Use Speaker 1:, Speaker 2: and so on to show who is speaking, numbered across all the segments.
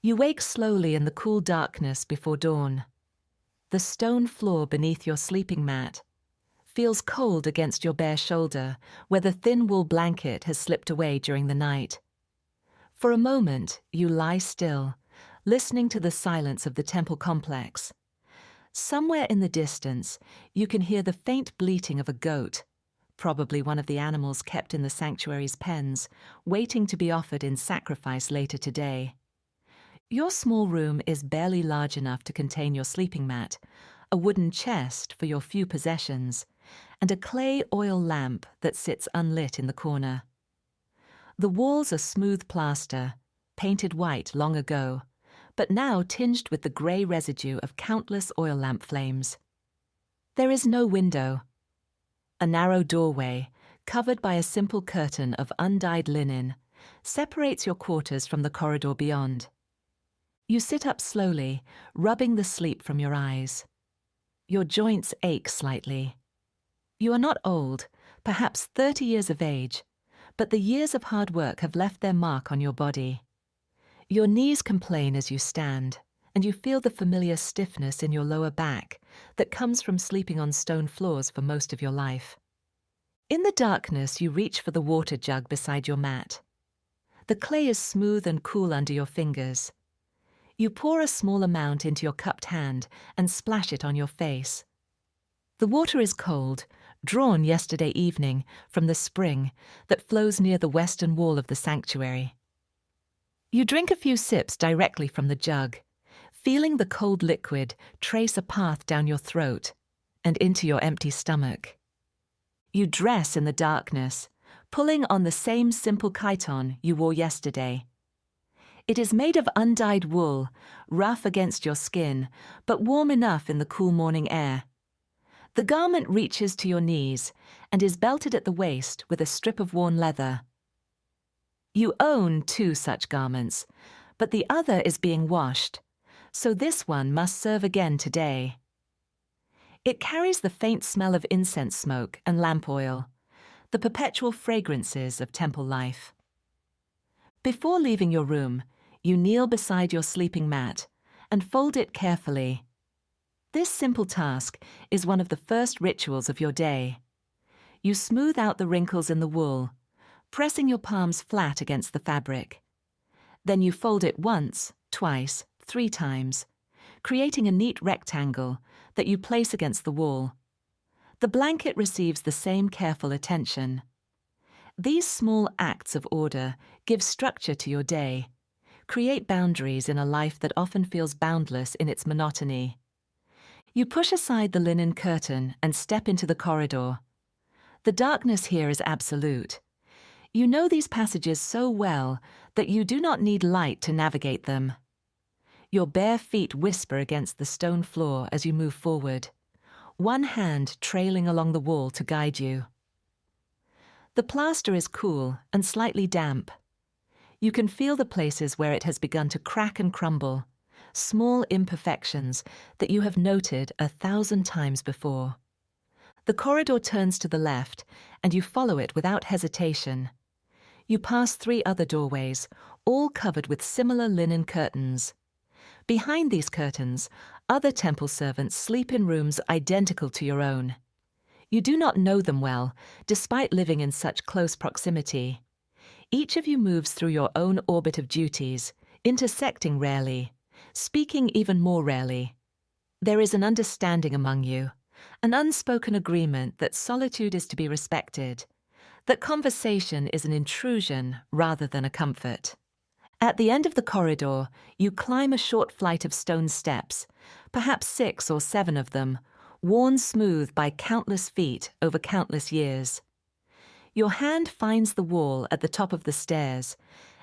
Speaker 1: You wake slowly in the cool darkness before dawn. The stone floor beneath your sleeping mat feels cold against your bare shoulder, where the thin wool blanket has slipped away during the night. For a moment, you lie still, listening to the silence of the temple complex. Somewhere in the distance, you can hear the faint bleating of a goat, probably one of the animals kept in the sanctuary's pens, waiting to be offered in sacrifice later today. Your small room is barely large enough to contain your sleeping mat, a wooden chest for your few possessions, and a clay oil lamp that sits unlit in the corner. The walls are smooth plaster, painted white long ago, but now tinged with the grey residue of countless oil lamp flames. There is no window. A narrow doorway, covered by a simple curtain of undyed linen, separates your quarters from the corridor beyond. You sit up slowly, rubbing the sleep from your eyes. Your joints ache slightly. You are not old, perhaps 30 years of age, but the years of hard work have left their mark on your body. Your knees complain as you stand, and you feel the familiar stiffness in your lower back that comes from sleeping on stone floors for most of your life. In the darkness, you reach for the water jug beside your mat. The clay is smooth and cool under your fingers. You pour a small amount into your cupped hand and splash it on your face. The water is cold, drawn yesterday evening from the spring that flows near the western wall of the sanctuary. You drink a few sips directly from the jug, feeling the cold liquid trace a path down your throat and into your empty stomach. You dress in the darkness, pulling on the same simple chiton you wore yesterday. It is made of undyed wool, rough against your skin, but warm enough in the cool morning air. The garment reaches to your knees and is belted at the waist with a strip of worn leather. You own 2 such garments, but the other is being washed, so this one must serve again today. It carries the faint smell of incense smoke and lamp oil, the perpetual fragrances of temple life. Before leaving your room, you kneel beside your sleeping mat and fold it carefully. This simple task is one of the first rituals of your day. You smooth out the wrinkles in the wool, pressing your palms flat against the fabric. Then you fold it once, twice, 3 times, creating a neat rectangle that you place against the wall. The blanket receives the same careful attention. These small acts of order give structure to your day, create boundaries in a life that often feels boundless in its monotony. You push aside the linen curtain and step into the corridor. The darkness here is absolute. You know these passages so well that you do not need light to navigate them. Your bare feet whisper against the stone floor as you move forward, one hand trailing along the wall to guide you. The plaster is cool and slightly damp. You can feel the places where it has begun to crack and crumble, small imperfections that you have noted 1,000 times before. The corridor turns to the left, and you follow it without hesitation. You pass 3 other doorways, all covered with similar linen curtains. Behind these curtains, other temple servants sleep in rooms identical to your own. You do not know them well, despite living in such close proximity. Each of you moves through your own orbit of duties, intersecting rarely, speaking even more rarely. There is an understanding among you, an unspoken agreement that solitude is to be respected, that conversation is an intrusion rather than a comfort. At the end of the corridor, you climb a short flight of stone steps, perhaps 6 or 7 of them, worn smooth by countless feet over countless years. Your hand finds the wall at the top of the stairs,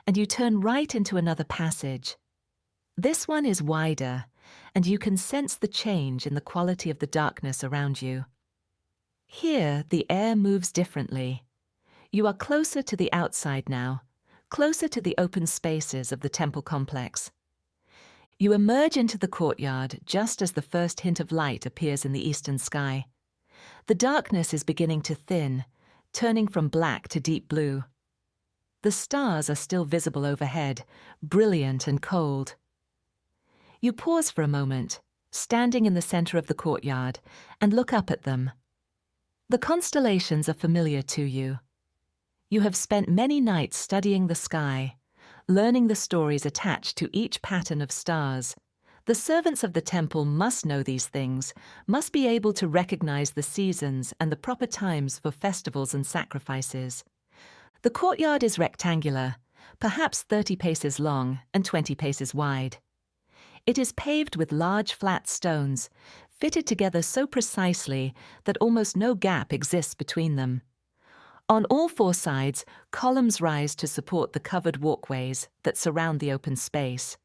Speaker 1: and you turn right into another passage. This one is wider, and you can sense the change in the quality of the darkness around you. Here, the air moves differently. You are closer to the outside now, closer to the open spaces of the temple complex. You emerge into the courtyard just as the first hint of light appears in the eastern sky. The darkness is beginning to thin, turning from black to deep blue. The stars are still visible overhead, brilliant and cold. You pause for a moment, standing in the center of the courtyard, and look up at them. The constellations are familiar to you. You have spent many nights studying the sky, learning the stories attached to each pattern of stars. The servants of the temple must know these things, must be able to recognize the seasons and the proper times for festivals and sacrifices. The courtyard is rectangular, perhaps 30 paces long and 20 paces wide. It is paved with large flat stones, fitted together so precisely that almost no gap exists between them. On all four sides, columns rise to support the covered walkways that surround the open space.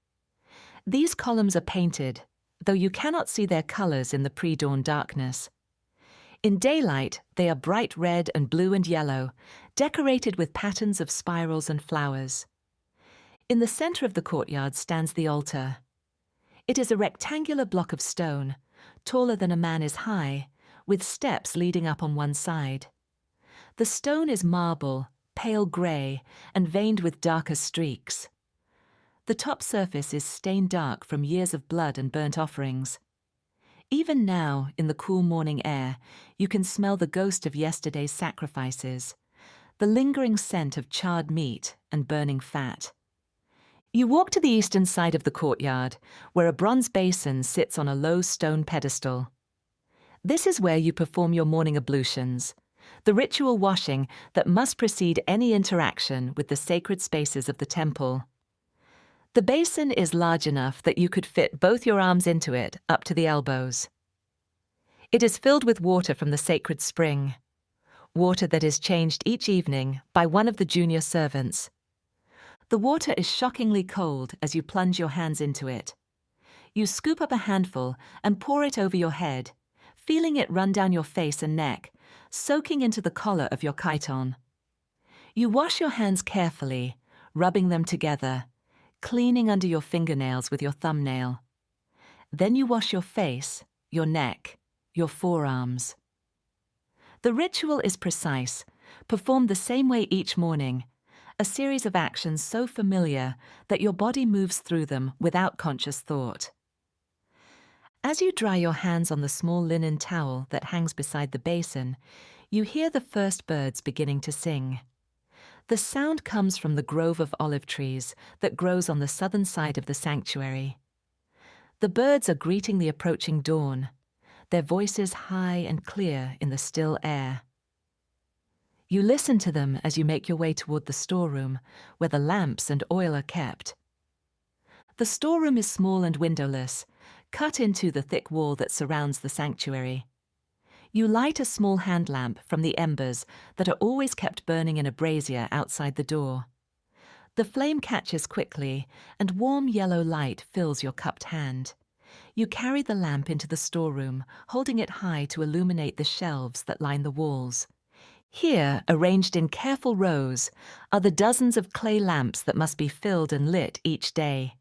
Speaker 1: These columns are painted, though you cannot see their colors in the pre-dawn darkness. In daylight, they are bright red and blue and yellow, decorated with patterns of spirals and flowers. In the center of the courtyard stands the altar. It is a rectangular block of stone, taller than a man is high, with steps leading up on one side. The stone is marble, pale gray, and veined with darker streaks. The top surface is stained dark from years of blood and burnt offerings. Even now, in the cool morning air, you can smell the ghost of yesterday's sacrifices, the lingering scent of charred meat and burning fat. You walk to the eastern side of the courtyard, where a bronze basin sits on a low stone pedestal. This is where you perform your morning ablutions, the ritual washing that must precede any interaction with the sacred spaces of the temple. The basin is large enough that you could fit both your arms into it up to the elbows. It is filled with water from the sacred spring, water that is changed each evening by one of the junior servants. The water is shockingly cold as you plunge your hands into it. You scoop up a handful and pour it over your head, feeling it run down your face and neck, soaking into the collar of your chiton. You wash your hands carefully, rubbing them together, cleaning under your fingernails with your thumbnail. Then you wash your face, your neck, your forearms. The ritual is precise, performed the same way each morning, a series of actions so familiar that your body moves through them without conscious thought. As you dry your hands on the small linen towel that hangs beside the basin, you hear the first birds beginning to sing. The sound comes from the grove of olive trees that grows on the southern side of the sanctuary. The birds are greeting the approaching dawn, their voices high and clear in the still air. You listen to them as you make your way toward the storeroom, where the lamps and oil are kept. The storeroom is small and windowless, cut into the thick wall that surrounds the sanctuary. You light a small hand lamp from the embers that are always kept burning in a brazier outside the door. The flame catches quickly, and warm yellow light fills your cupped hand. You carry the lamp into the storeroom, holding it high to illuminate the shelves that line the walls. Here, arranged in careful rows, are the dozens of clay lamps that must be filled and lit each day.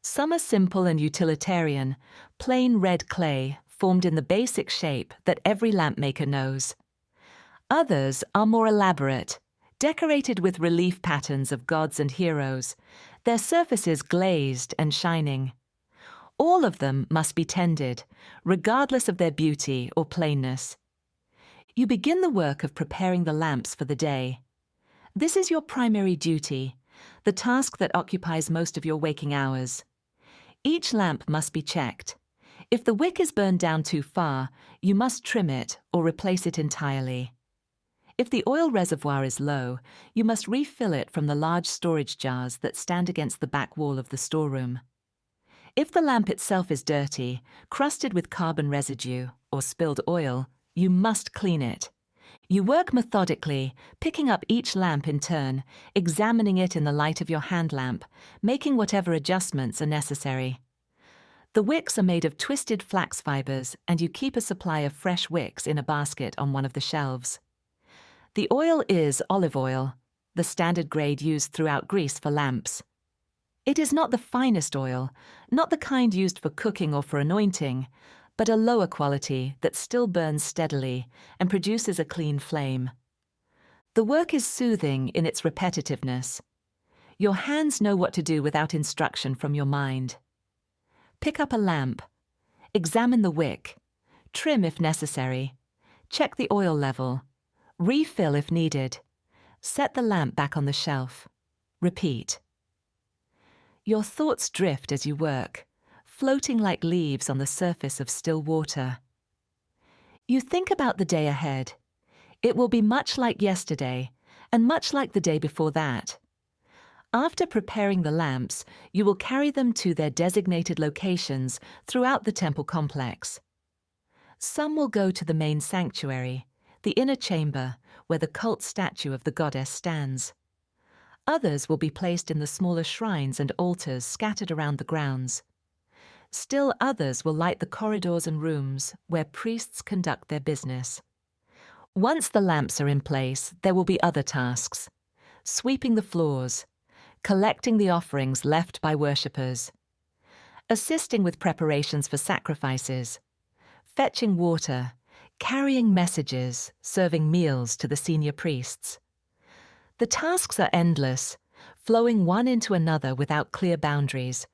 Speaker 1: Some are simple and utilitarian, plain red clay, formed in the basic shape that every lamp maker knows. Others are more elaborate, decorated with relief patterns of gods and heroes, their surfaces glazed and shining. All of them must be tended, regardless of their beauty or plainness. You begin the work of preparing the lamps for the day. This is your primary duty, the task that occupies most of your waking hours. Each lamp must be checked. If the wick is burned down too far, you must trim it or replace it entirely. If the oil reservoir is low, you must refill it from the large storage jars that stand against the back wall of the storeroom. If the lamp itself is dirty, crusted with carbon residue, or spilled oil, you must clean it. You work methodically, picking up each lamp in turn, examining it in the light of your hand lamp, making whatever adjustments are necessary. The wicks are made of twisted flax fibers, and you keep a supply of fresh wicks in a basket on one of the shelves. The oil is olive oil, the standard grade used throughout Greece for lamps. It is not the finest oil, not the kind used for cooking or for anointing, but a lower quality that still burns steadily and produces a clean flame. The work is soothing in its repetitiveness. Your hands know what to do without instruction from your mind. Pick up a lamp. Examine the wick. Trim if necessary. Check the oil level. Refill if needed. Set the lamp back on the shelf. Repeat. Your thoughts drift as you work, floating like leaves on the surface of still water. You think about the day ahead. It will be much like yesterday, and much like the day before that. After preparing the lamps, you will carry them to their designated locations throughout the temple complex. Some will go to the main sanctuary, the inner chamber, where the cult statue of the goddess stands. Others will be placed in the smaller shrines and altars scattered around the grounds. Still others will light the corridors and rooms where priests conduct their business. Once the lamps are in place, there will be other tasks: sweeping the floors, collecting the offerings left by worshippers, assisting with preparations for sacrifices, fetching water, carrying messages, serving meals to the senior priests. The tasks are endless, flowing one into another without clear boundaries,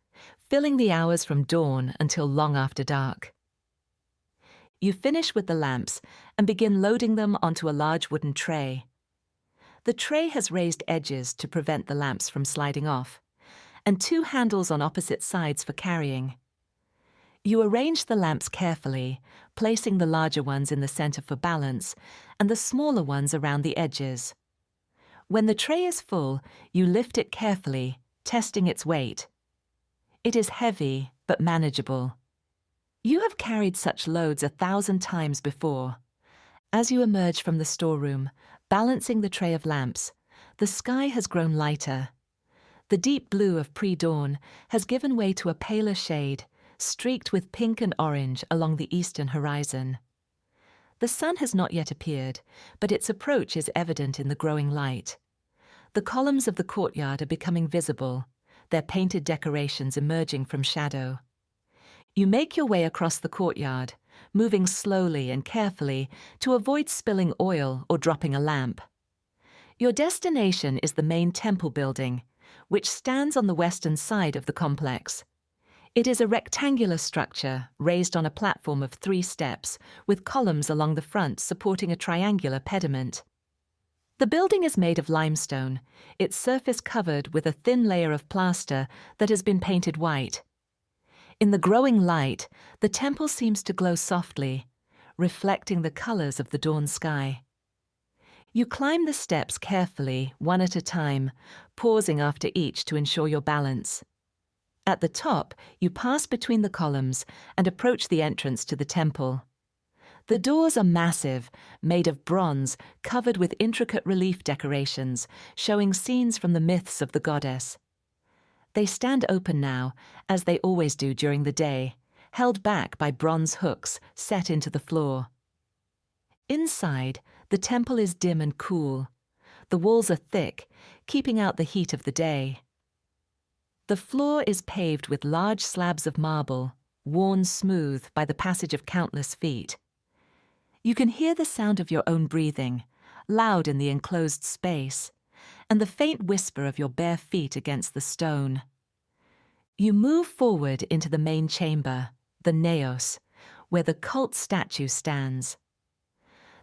Speaker 1: filling the hours from dawn until long after dark. You finish with the lamps and begin loading them onto a large wooden tray. The tray has raised edges to prevent the lamps from sliding off, and 2 handles on opposite sides for carrying. You arrange the lamps carefully, placing the larger ones in the center for balance and the smaller ones around the edges. When the tray is full, you lift it carefully, testing its weight. It is heavy, but manageable. You have carried such loads 1,000 times before. As you emerge from the storeroom, balancing the tray of lamps, the sky has grown lighter. The deep blue of pre-dawn has given way to a paler shade, streaked with pink and orange along the eastern horizon. The sun has not yet appeared, but its approach is evident in the growing light. The columns of the courtyard are becoming visible, their painted decorations emerging from shadow. You make your way across the courtyard, moving slowly and carefully to avoid spilling oil or dropping a lamp. Your destination is the main temple building, which stands on the western side of the complex. It is a rectangular structure raised on a platform of 3 steps, with columns along the front supporting a triangular pediment. The building is made of limestone, its surface covered with a thin layer of plaster that has been painted white. In the growing light, the temple seems to glow softly, reflecting the colors of the dawn sky. You climb the steps carefully, one at a time, pausing after each to ensure your balance. At the top, you pass between the columns and approach the entrance to the temple. The doors are massive, made of bronze, covered with intricate relief decorations, showing scenes from the myths of the goddess. They stand open now, as they always do during the day, held back by bronze hooks set into the floor. Inside, the temple is dim and cool. The walls are thick, keeping out the heat of the day. The floor is paved with large slabs of marble, worn smooth by the passage of countless feet. You can hear the sound of your own breathing, loud in the enclosed space, and the faint whisper of your bare feet against the stone. You move forward into the main chamber, the naos, where the cult statue stands.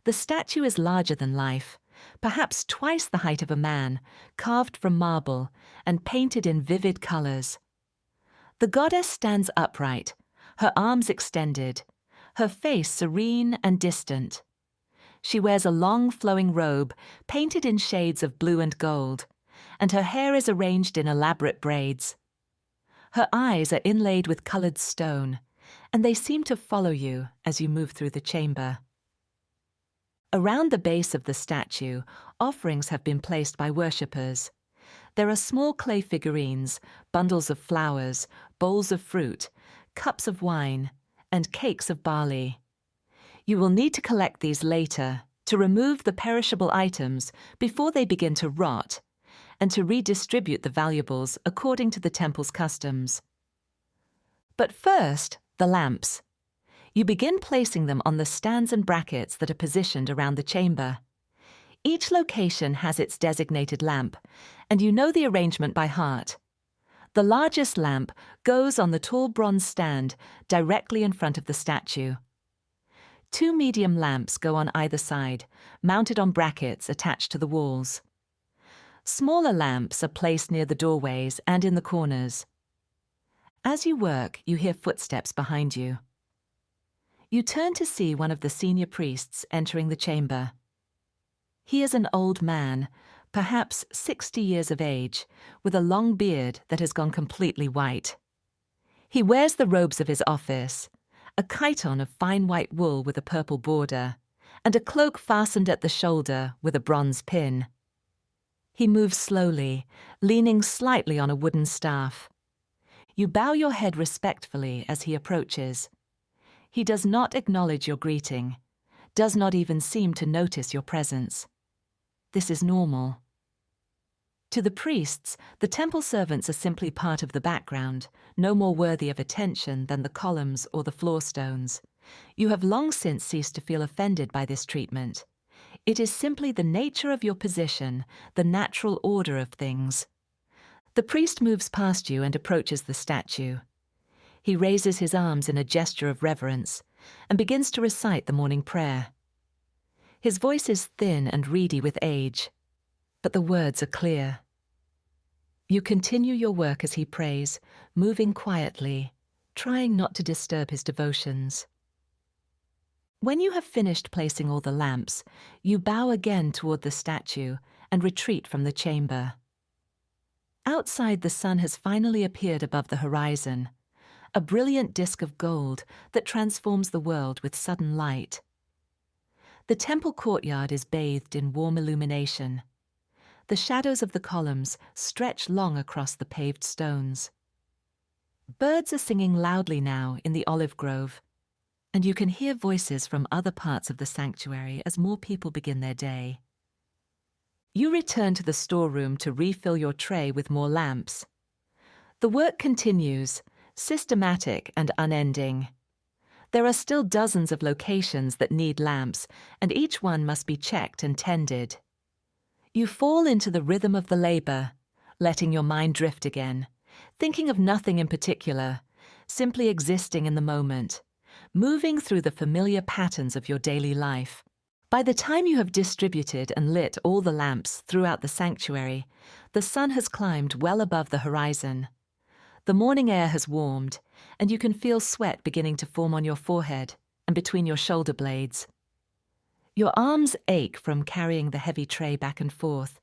Speaker 1: The statue is larger than life, perhaps twice the height of a man, carved from marble and painted in vivid colors. The goddess stands upright, her arms extended, her face serene and distant. She wears a long flowing robe painted in shades of blue and gold, and her hair is arranged in elaborate braids. Her eyes are inlaid with colored stone, and they seem to follow you as you move through the chamber. Around the base of the statue, offerings have been placed by worshippers. There are small clay figurines, bundles of flowers, bowls of fruit, cups of wine, and cakes of barley. You will need to collect these later to remove the perishable items before they begin to rot, and to redistribute the valuables according to the temple's customs. But first, the lamps. You begin placing them on the stands and brackets that are positioned around the chamber. Each location has its designated lamp, and you know the arrangement by heart. The largest lamp goes on the tall bronze stand directly in front of the statue. 2 medium lamps go on either side, mounted on brackets attached to the walls. Smaller lamps are placed near the doorways and in the corners. As you work, you hear footsteps behind you. You turn to see one of the senior priests entering the chamber. He is an old man, perhaps 60 years of age, with a long beard that has gone completely white. He wears the robes of his office, a chiton of fine white wool with a purple border, and a cloak fastened at the shoulder with a bronze pin. He moves slowly, leaning slightly on a wooden staff. You bow your head respectfully as he approaches. He does not acknowledge your greeting, does not even seem to notice your presence. This is normal. To the priests, the temple servants are simply part of the background, no more worthy of attention than the columns or the floor stones. You have long since ceased to feel offended by this treatment. It is simply the nature of your position, the natural order of things. The priest moves past you and approaches the statue. He raises his arms in a gesture of reverence and begins to recite the morning prayer. His voice is thin and reedy with age, but the words are clear. You continue your work as he prays, moving quietly, trying not to disturb his devotions. When you have finished placing all the lamps, you bow again toward the statue and retreat from the chamber. Outside, the sun has finally appeared above the horizon, a brilliant disk of gold that transforms the world with sudden light. The temple courtyard is bathed in warm illumination. The shadows of the columns stretch long across the paved stones. Birds are singing loudly now in the olive grove, and you can hear voices from other parts of the sanctuary as more people begin their day. You return to the storeroom to refill your tray with more lamps. The work continues, systematic and unending. There are still dozens of locations that need lamps, and each one must be checked and tended. You fall into the rhythm of the labor, letting your mind drift again, thinking of nothing in particular, simply existing in the moment, moving through the familiar patterns of your daily life. By the time you have distributed and lit all the lamps throughout the sanctuary, the sun has climbed well above the horizon. The morning air has warmed, and you can feel sweat beginning to form on your forehead and between your shoulder blades. Your arms ache from carrying the heavy tray back and forth,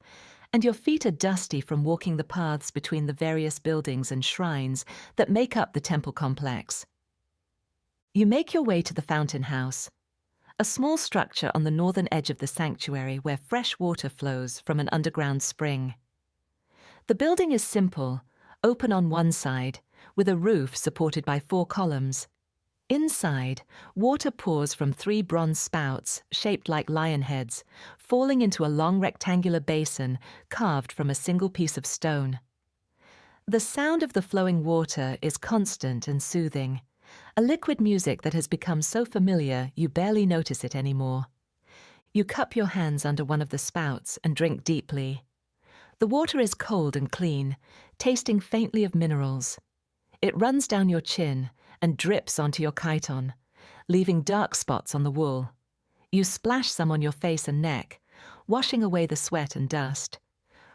Speaker 1: and your feet are dusty from walking the paths between the various buildings and shrines that make up the temple complex. You make your way to the fountain house, a small structure on the northern edge of the sanctuary where fresh water flows from an underground spring. The building is simple, open on one side, with a roof supported by 4 columns. Inside, water pours from 3 bronze spouts, shaped like lion heads, falling into a long rectangular basin carved from a single piece of stone. The sound of the flowing water is constant and soothing, a liquid music that has become so familiar you barely notice it anymore. You cup your hands under one of the spouts and drink deeply. The water is cold and clean, tasting faintly of minerals. It runs down your chin and drips onto your chiton, leaving dark spots on the wool. You splash some on your face and neck, washing away the sweat and dust.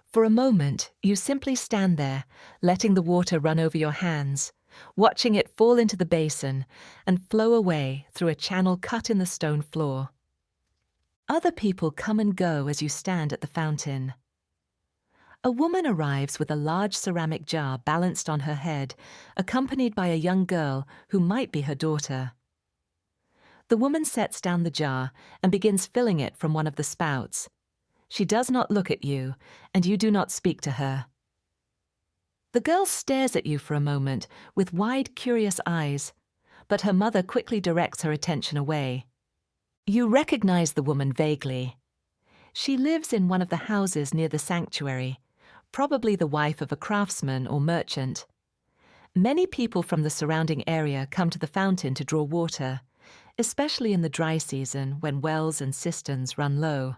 Speaker 1: For a moment, you simply stand there, letting the water run over your hands, watching it fall into the basin and flow away through a channel cut in the stone floor. Other people come and go as you stand at the fountain. A woman arrives with a large ceramic jar balanced on her head, accompanied by a young girl who might be her daughter. The woman sets down the jar and begins filling it from one of the spouts. She does not look at you, and you do not speak to her. The girl stares at you for a moment with wide, curious eyes, but her mother quickly directs her attention away. You recognize the woman vaguely. She lives in one of the houses near the sanctuary, probably the wife of a craftsman or merchant. Many people from the surrounding area come to the fountain to draw water, especially in the dry season when wells and cisterns run low.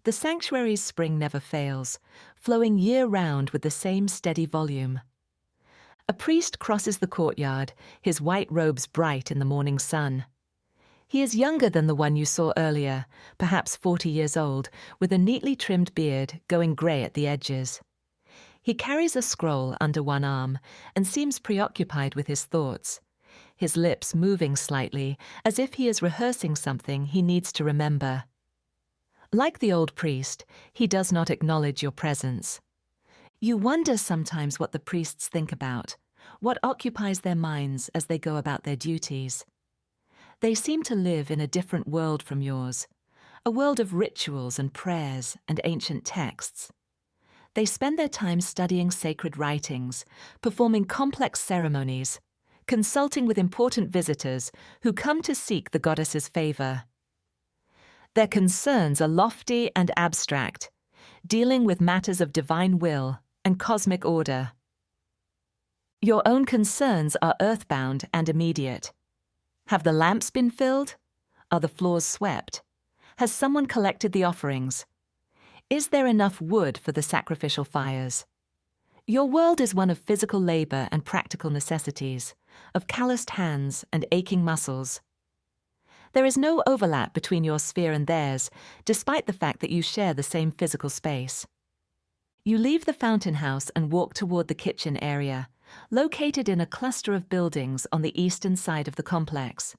Speaker 1: The sanctuary's spring never fails, flowing year-round with the same steady volume. A priest crosses the courtyard, his white robes bright in the morning sun. He is younger than the one you saw earlier, perhaps 40 years old, with a neatly trimmed beard going grey at the edges. He carries a scroll under one arm and seems preoccupied with his thoughts, his lips moving slightly as if he is rehearsing something he needs to remember. Like the old priest, he does not acknowledge your presence. You wonder sometimes what the priests think about, what occupies their minds as they go about their duties. They seem to live in a different world from yours, a world of rituals and prayers and ancient texts. They spend their time studying sacred writings, performing complex ceremonies, consulting with important visitors who come to seek the goddess's favor. Their concerns are lofty and abstract, dealing with matters of divine will and cosmic order. Your own concerns are earthbound and immediate. Have the lamps been filled? Are the floors swept? Has someone collected the offerings? Is there enough wood for the sacrificial fires? Your world is one of physical labor and practical necessities, of calloused hands and aching muscles. There is no overlap between your sphere and theirs, despite the fact that you share the same physical space. You leave the fountain house and walk toward the kitchen area, located in a cluster of buildings on the eastern side of the complex.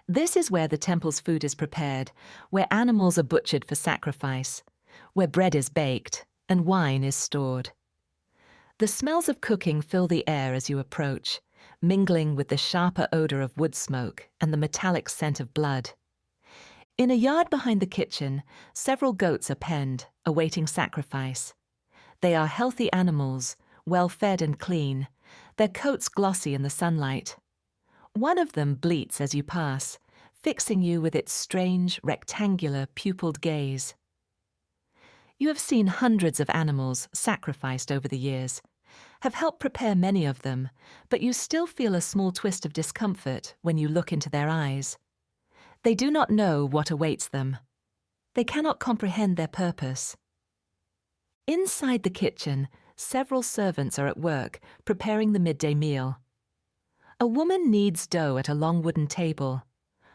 Speaker 1: This is where the temple's food is prepared, where animals are butchered for sacrifice, where bread is baked and wine is stored. The smells of cooking fill the air as you approach, mingling with the sharper odor of wood smoke and the metallic scent of blood. In a yard behind the kitchen, several goats are penned, awaiting sacrifice. They are healthy animals, well-fed and clean, their coats glossy in the sunlight. One of them bleats as you pass, fixing you with its strange, rectangular, pupilled gaze. You have seen hundreds of animals sacrificed over the years, have helped prepare many of them, but you still feel a small twist of discomfort when you look into their eyes. They do not know what awaits them. They cannot comprehend their purpose. Inside the kitchen, several servants are at work, preparing the midday meal. A woman kneads dough at a long wooden table,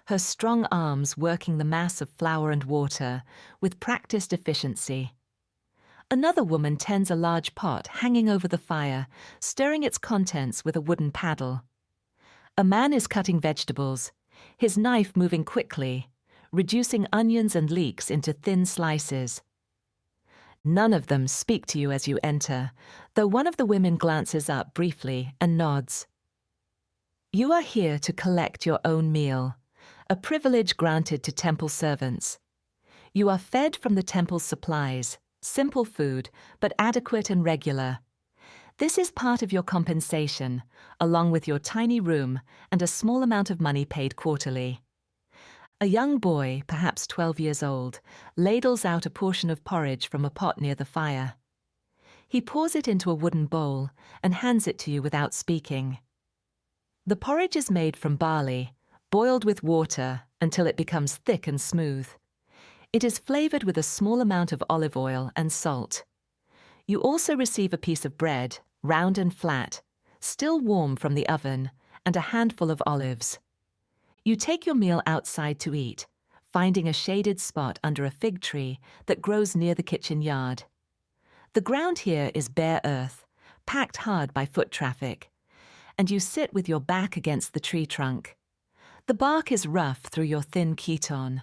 Speaker 1: her strong arms working the mass of flour and water with practiced efficiency. Another woman tends a large pot hanging over the fire, stirring its contents with a wooden paddle. A man is cutting vegetables, his knife moving quickly, reducing onions and leeks into thin slices. None of them speak to you as you enter, though one of the women glances up briefly and nods. You are here to collect your own meal, a privilege granted to temple servants. You are fed from the temple's supplies, simple food, but adequate and regular. This is part of your compensation, along with your tiny room and a small amount of money paid quarterly. A young boy, perhaps 12 years old, ladles out a portion of porridge from a pot near the fire. He pours it into a wooden bowl and hands it to you without speaking. The porridge is made from barley, boiled with water until it becomes thick and smooth. It is flavored with a small amount of olive oil and salt. You also receive a piece of bread, round and flat, still warm from the oven, and a handful of olives. You take your meal outside to eat, finding a shaded spot under a fig tree that grows near the kitchen yard. The ground here is bare earth, packed hard by foot traffic, and you sit with your back against the tree trunk. The bark is rough through your thin chiton,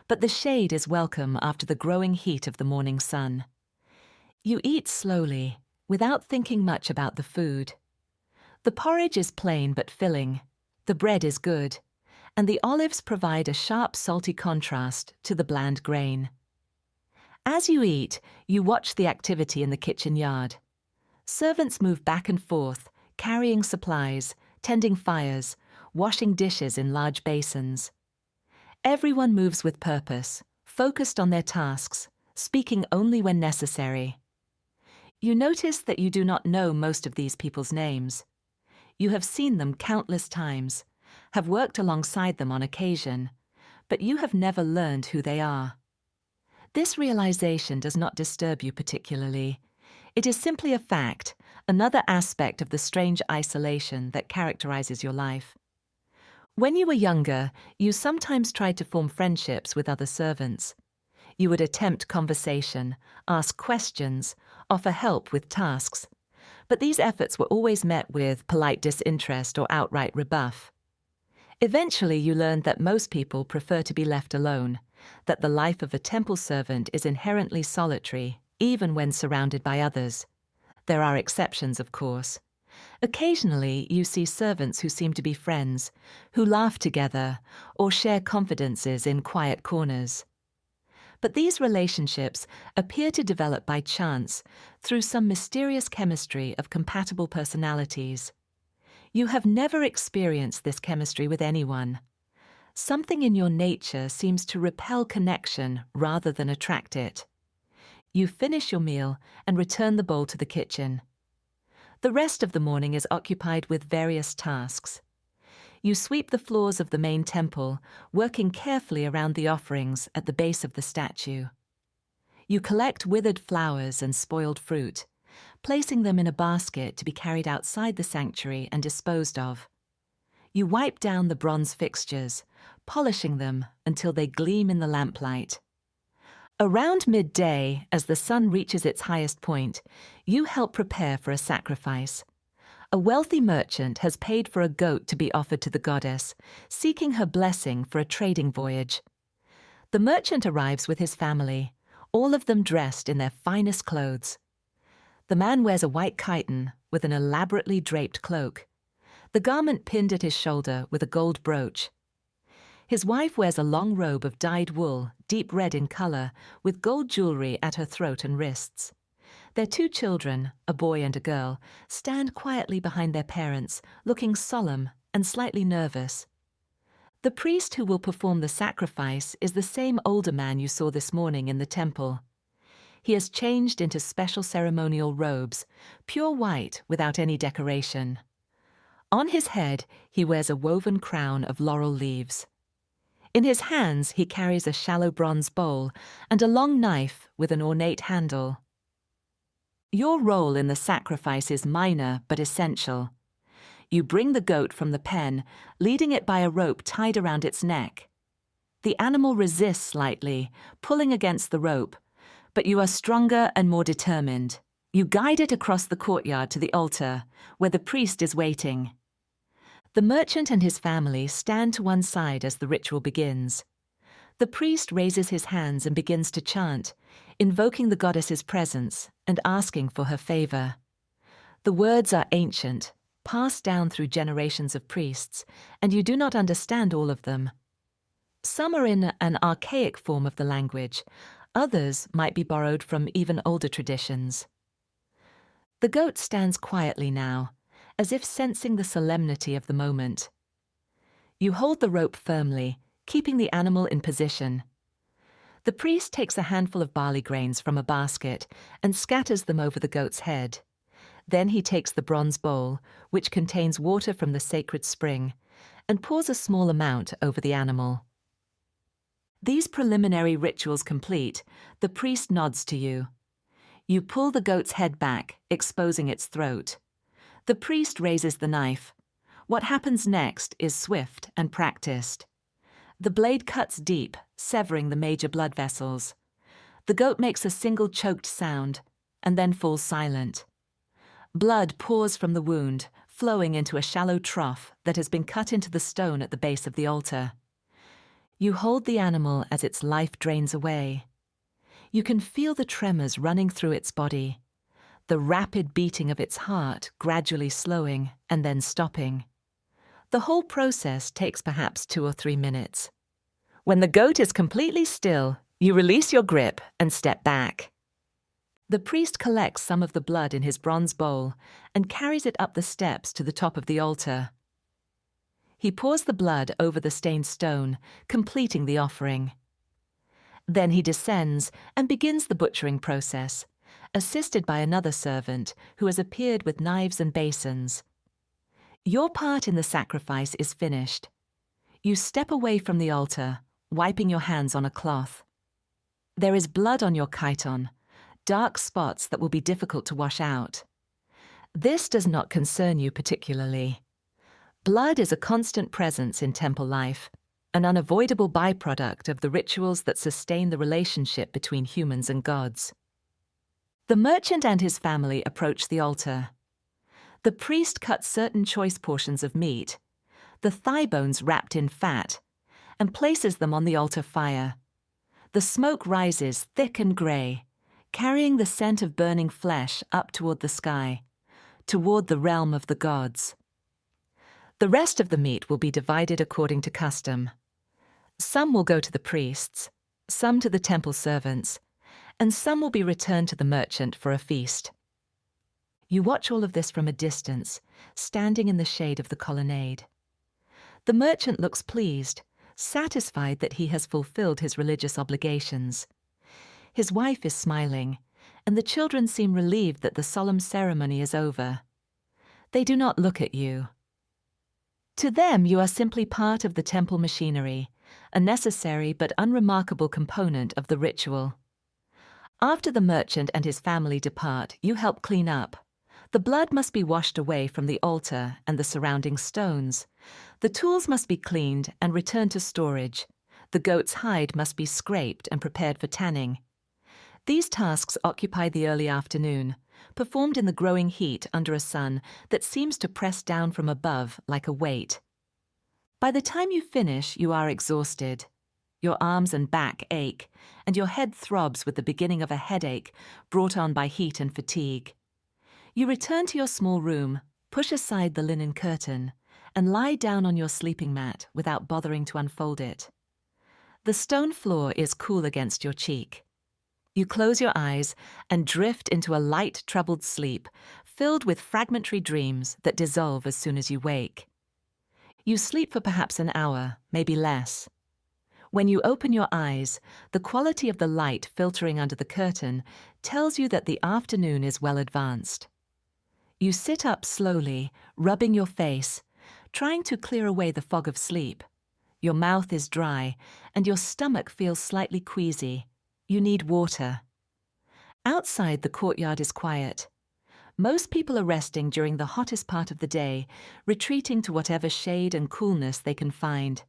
Speaker 1: but the shade is welcome after the growing heat of the morning sun. You eat slowly, without thinking much about the food. The porridge is plain but filling, the bread is good, and the olives provide a sharp, salty contrast to the bland grain. As you eat, you watch the activity in the kitchen yard. Servants move back and forth, carrying supplies, tending fires, washing dishes in large basins. Everyone moves with purpose, focused on their tasks, speaking only when necessary. You notice that you do not know most of these people's names. You have seen them countless times, have worked alongside them on occasion, but you have never learned who they are. This realization does not disturb you particularly. It is simply a fact, another aspect of the strange isolation that characterizes your life. When you were younger, you sometimes tried to form friendships with other servants. You would attempt conversation, ask questions, offer help with tasks. But these efforts were always met with polite disinterest or outright rebuff. Eventually, you learned that most people prefer to be left alone, that the life of a temple servant is inherently solitary, even when surrounded by others. There are exceptions, of course. Occasionally, you see servants who seem to be friends, who laugh together, or share confidences in quiet corners. But these relationships appear to develop by chance through some mysterious chemistry of compatible personalities. You have never experienced this chemistry with anyone. Something in your nature seems to repel connection rather than attract it. You finish your meal and return the bowl to the kitchen. The rest of the morning is occupied with various tasks. You sweep the floors of the main temple, working carefully around the offerings at the base of the statue. You collect withered flowers and spoiled fruit, placing them in a basket to be carried outside the sanctuary and disposed of. You wipe down the bronze fixtures, polishing them until they gleam in the lamplight. Around midday, as the sun reaches its highest point, you help prepare for a sacrifice. A wealthy merchant has paid for a goat to be offered to the goddess, seeking her blessing for a trading voyage. The merchant arrives with his family, all of them dressed in their finest clothes. The man wears a white chiton with an elaborately draped cloak, the garment pinned at his shoulder with a gold brooch. His wife wears a long robe of dyed wool, deep red in color, with gold jewelry at her throat and wrists. Their two children, a boy and a girl, stand quietly behind their parents, looking solemn and slightly nervous. The priest who will perform the sacrifice is the same older man you saw this morning in the temple. He has changed into special ceremonial robes, pure white without any decoration. On his head, he wears a woven crown of laurel leaves. In his hands, he carries a shallow bronze bowl and a long knife with an ornate handle. Your role in the sacrifice is minor but essential. You bring the goat from the pen, leading it by a rope tied around its neck. The animal resists slightly, pulling against the rope, but you are stronger and more determined. You guide it across the courtyard to the altar, where the priest is waiting. The merchant and his family stand to one side as the ritual begins. The priest raises his hands and begins to chant, invoking the goddess's presence and asking for her favor. The words are ancient, passed down through generations of priests, and you do not understand all of them. Some are in an archaic form of the language, others might be borrowed from even older traditions. The goat stands quietly now, as if sensing the solemnity of the moment. You hold the rope firmly, keeping the animal in position. The priest takes a handful of barley grains from a basket and scatters them over the goat's head. Then he takes the bronze bowl, which contains water from the sacred spring, and pours a small amount over the animal. These preliminary rituals complete, the priest nods to you. You pull the goat's head back, exposing its throat. The priest raises the knife. What happens next is swift and practiced. The blade cuts deep, severing the major blood vessels. The goat makes a single choked sound, and then falls silent. Blood pours from the wound, flowing into a shallow trough that has been cut into the stone at the base of the altar. You hold the animal as its life drains away. You can feel the tremors running through its body, the rapid beating of its heart gradually slowing and then stopping. The whole process takes perhaps 2 or 3 minutes. When the goat is completely still, you release your grip and step back. The priest collects some of the blood in his bronze bowl and carries it up the steps to the top of the altar. He pours the blood over the stained stone, completing the offering. Then he descends and begins the butchering process, assisted by another servant who has appeared with knives and basins. Your part in the sacrifice is finished. You step away from the altar, wiping your hands on a cloth. There is blood on your chiton, dark spots that will be difficult to wash out. This does not concern you particularly. Blood is a constant presence in temple life, an unavoidable byproduct of the rituals that sustain the relationship between humans and gods. The merchant and his family approach the altar. The priest cuts certain choice portions of meat, the thigh bones wrapped in fat, and places them on the altar fire. The smoke rises thick and grey, carrying the scent of burning flesh up toward the sky, toward the realm of the gods. The rest of the meat will be divided according to custom. Some will go to the priests, some to the temple servants, and some will be returned to the merchant for a feast. You watch all of this from a distance, standing in the shade of the colonnade. The merchant looks pleased, satisfied that he has fulfilled his religious obligations. His wife is smiling, and the children seem relieved that the solemn ceremony is over. They do not look at you. To them, you are simply part of the temple machinery, a necessary but unremarkable component of the ritual. After the merchant and his family depart, you help clean up. The blood must be washed away from the altar and the surrounding stones. The tools must be cleaned and returned to storage. The goat's hide must be scraped and prepared for tanning. These tasks occupy the early afternoon, performed in the growing heat under a sun that seems to press down from above like a weight. By the time you finish, you are exhausted. Your arms and back ache, and your head throbs with the beginning of a headache brought on by heat and fatigue. You return to your small room, push aside the linen curtain, and lie down on your sleeping mat without bothering to unfold it. The stone floor is cool against your cheek. You close your eyes and drift into a light, troubled sleep, filled with fragmentary dreams that dissolve as soon as you wake. You sleep for perhaps an hour, maybe less. When you open your eyes, the quality of the light filtering under the curtain tells you that the afternoon is well advanced. You sit up slowly, rubbing your face, trying to clear away the fog of sleep. Your mouth is dry, and your stomach feels slightly queasy. You need water. Outside, the courtyard is quiet. Most people are resting during the hottest part of the day, retreating to whatever shade and coolness they can find.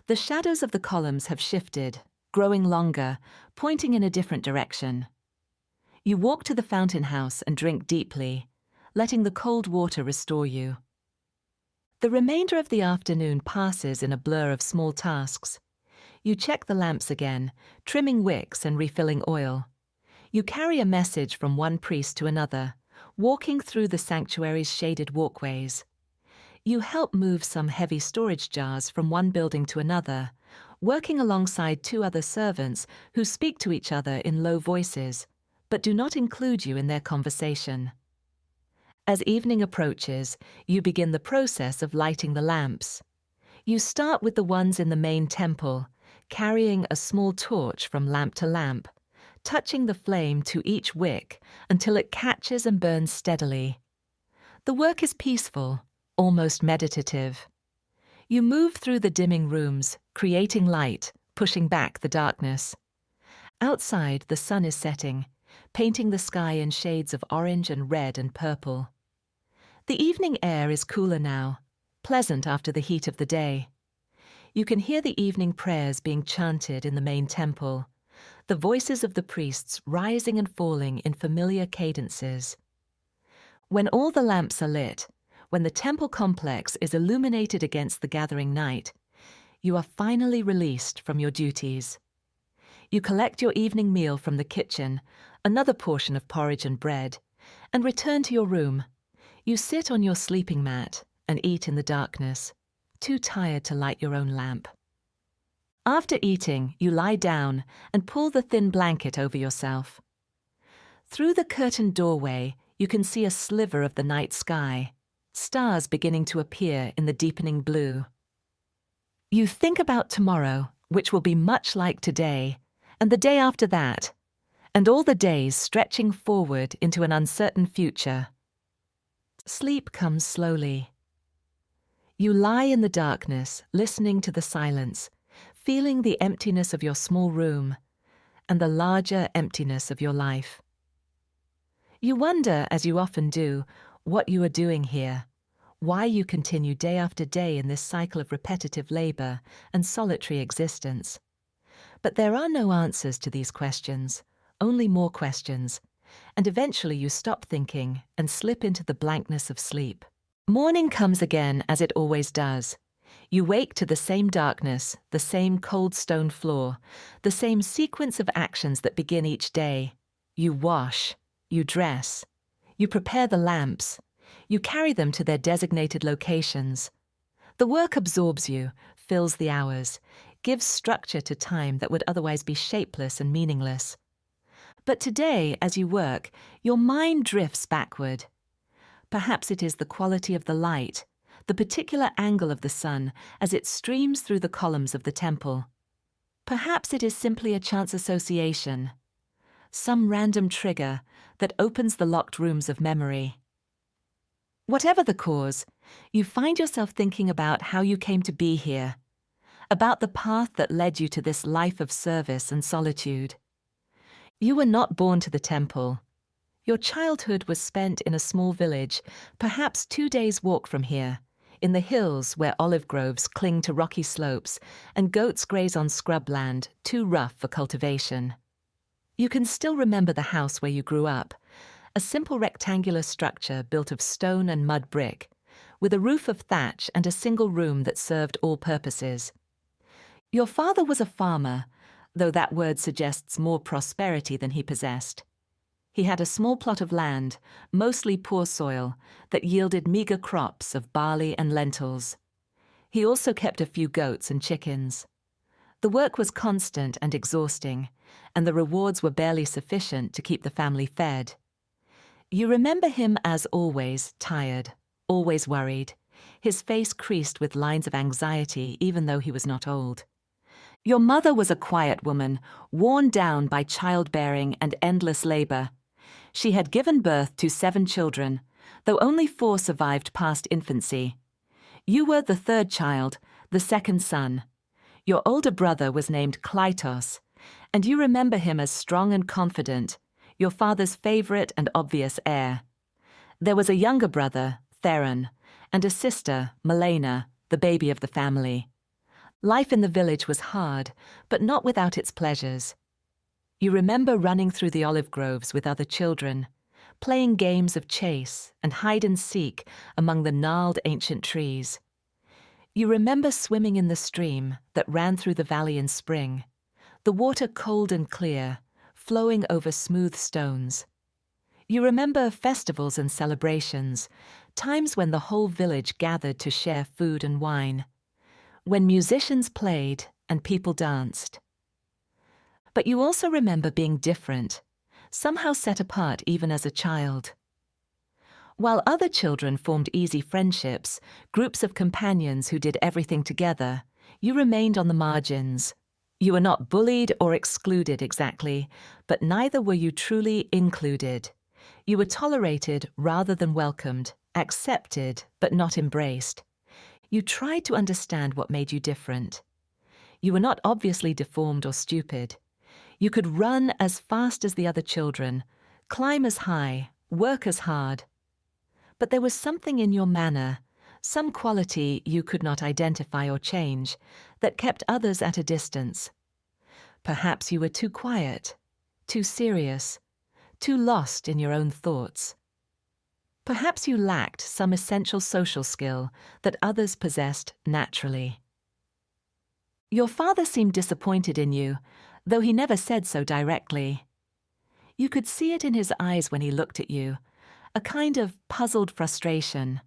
Speaker 1: The shadows of the columns have shifted, growing longer, pointing in a different direction. You walk to the fountain house and drink deeply, letting the cold water restore you. The remainder of the afternoon passes in a blur of small tasks. You check the lamps again, trimming wicks and refilling oil. You carry a message from one priest to another, walking through the sanctuary's shaded walkways. You help move some heavy storage jars from one building to another, working alongside two other servants who speak to each other in low voices, but do not include you in their conversation. As evening approaches, you begin the process of lighting the lamps. You start with the ones in the main temple, carrying a small torch from lamp to lamp, touching the flame to each wick until it catches and burns steadily. The work is peaceful, almost meditative. You move through the dimming rooms, creating light, pushing back the darkness. Outside, the sun is setting, painting the sky in shades of orange and red and purple. The evening air is cooler now, pleasant after the heat of the day. You can hear the evening prayers being chanted in the main temple, the voices of the priests rising and falling in familiar cadences. When all the lamps are lit, when the temple complex is illuminated against the gathering night, you are finally released from your duties. You collect your evening meal from the kitchen, another portion of porridge and bread, and return to your room. You sit on your sleeping mat and eat in the darkness, too tired to light your own lamp. After eating, you lie down and pull the thin blanket over yourself. Through the curtained doorway, you can see a sliver of the night sky, stars beginning to appear in the deepening blue. You think about tomorrow, which will be much like today, and the day after that, and all the days stretching forward into an uncertain future. Sleep comes slowly. You lie in the darkness, listening to the silence, feeling the emptiness of your small room and the larger emptiness of your life. You wonder, as you often do, what you are doing here, why you continue day after day in this cycle of repetitive labor and solitary existence. But there are no answers to these questions, only more questions, and eventually you stop thinking and slip into the blankness of sleep. Morning comes again as it always does. You wake to the same darkness, the same cold stone floor, the same sequence of actions that begin each day. You wash, you dress, you prepare the lamps, you carry them to their designated locations. The work absorbs you, fills the hours, gives structure to time that would otherwise be shapeless and meaningless. But today, as you work, your mind drifts backward. Perhaps it is the quality of the light, the particular angle of the sun as it streams through the columns of the temple. Perhaps it is simply a chance association, some random trigger that opens the locked rooms of memory. Whatever the cause, you find yourself thinking about how you came to be here, about the path that led you to this life of service and solitude. You were not born to the temple. Your childhood was spent in a small village, perhaps 2 days' walk from here, in the hills where olive groves cling to rocky slopes and goats graze on scrubland too rough for cultivation. You can still remember the house where you grew up, a simple rectangular structure built of stone and mud brick, with a roof of thatch and a single room that served all purposes. Your father was a farmer, though that word suggests more prosperity than he possessed. He had a small plot of land, mostly poor soil, that yielded meager crops of barley and lentils. He also kept a few goats and chickens. The work was constant and exhausting, and the rewards were barely sufficient to keep the family fed. You remember him as always tired, always worried, his face creased with lines of anxiety even though he was not old. Your mother was a quiet woman, worn down by childbearing and endless labor. She had given birth to 7 children, though only 4 survived past infancy. You were the 3rd child, the 2nd son. Your older brother was named Klytos, and you remember him as strong and confident, your father's favorite and obvious heir. There was a younger brother, Theron, and a sister, Malena, the baby of the family. Life in the village was hard, but not without its pleasures. You remember running through the olive groves with other children, playing games of chase and hide and seek among the gnarled ancient trees. You remember swimming in the stream that ran through the valley in spring, the water cold and clear, flowing over smooth stones. You remember festivals and celebrations, times when the whole village gathered to share food and wine, when musicians played and people danced. But you also remember being different, somehow set apart even as a child. While other children formed easy friendships, groups of companions who did everything together, you remained on the margins. You were not bullied or excluded exactly, but neither were you truly included. You were tolerated rather than welcomed, accepted but not embraced. You tried to understand what made you different. You were not obviously deformed or stupid. You could run as fast as the other children, climb as high, work as hard. But there was something in your manner, some quality you could not identify or change, that kept others at a distance. Perhaps you were too quiet, too serious, too lost in your own thoughts. Perhaps you lacked some essential social skill that others possessed naturally. Your father seemed disappointed in you, though he never said so directly. You could see it in his eyes when he looked at you, a kind of puzzled frustration.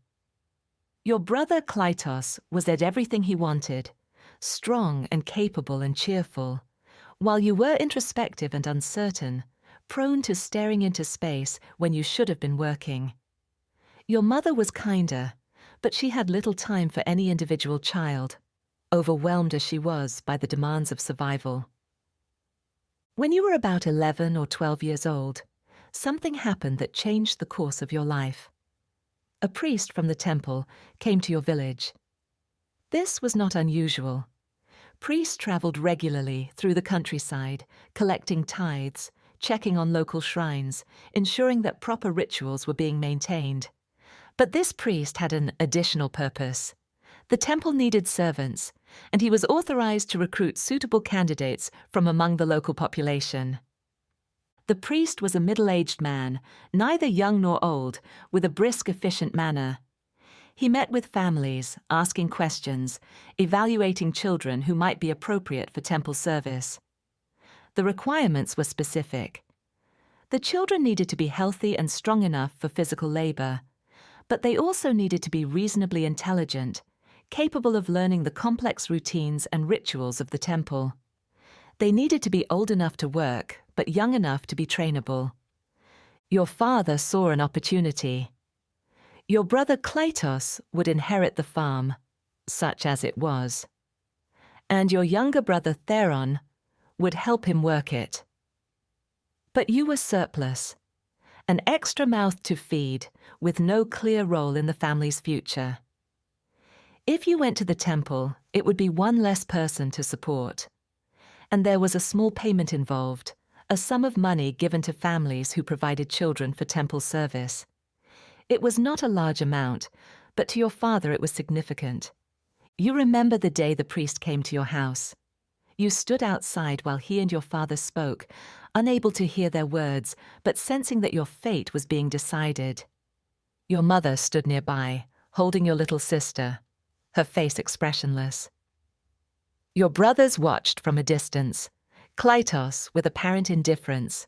Speaker 1: Your brother Klytos was at everything he wanted, strong and capable and cheerful, while you were introspective and uncertain, prone to staring into space when you should have been working. Your mother was kinder, but she had little time for any individual child, overwhelmed as she was by the demands of survival. When you were about 11 or 12 years old, something happened that changed the course of your life. A priest from the temple came to your village. This was not unusual. Priests traveled regularly through the countryside, collecting tithes, checking on local shrines, ensuring that proper rituals were being maintained. But this priest had an additional purpose. The temple needed servants, and he was authorized to recruit suitable candidates from among the local population. The priest was a middle-aged man, neither young nor old, with a brisk, efficient manner. He met with families, asking questions, evaluating children who might be appropriate for temple service. The requirements were specific. The children needed to be healthy and strong enough for physical labor, but they also needed to be reasonably intelligent, capable of learning the complex routines and rituals of the temple. They needed to be old enough to work, but young enough to be trainable. Your father saw an opportunity. Your brother Kleitos would inherit the farm, such as it was. And your younger brother Theron would help him work it. But you were surplus, an extra mouth to feed, with no clear role in the family's future. If you went to the temple, it would be one less person to support. And there was a small payment involved, a sum of money given to families who provided children for temple service. It was not a large amount, but to your father it was significant. You remember the day the priest came to your house. You stood outside while he and your father spoke, unable to hear their words, but sensing that your fate was being decided. Your mother stood nearby, holding your little sister, her face expressionless. Your brothers watched from a distance, Kleitos with apparent indifference,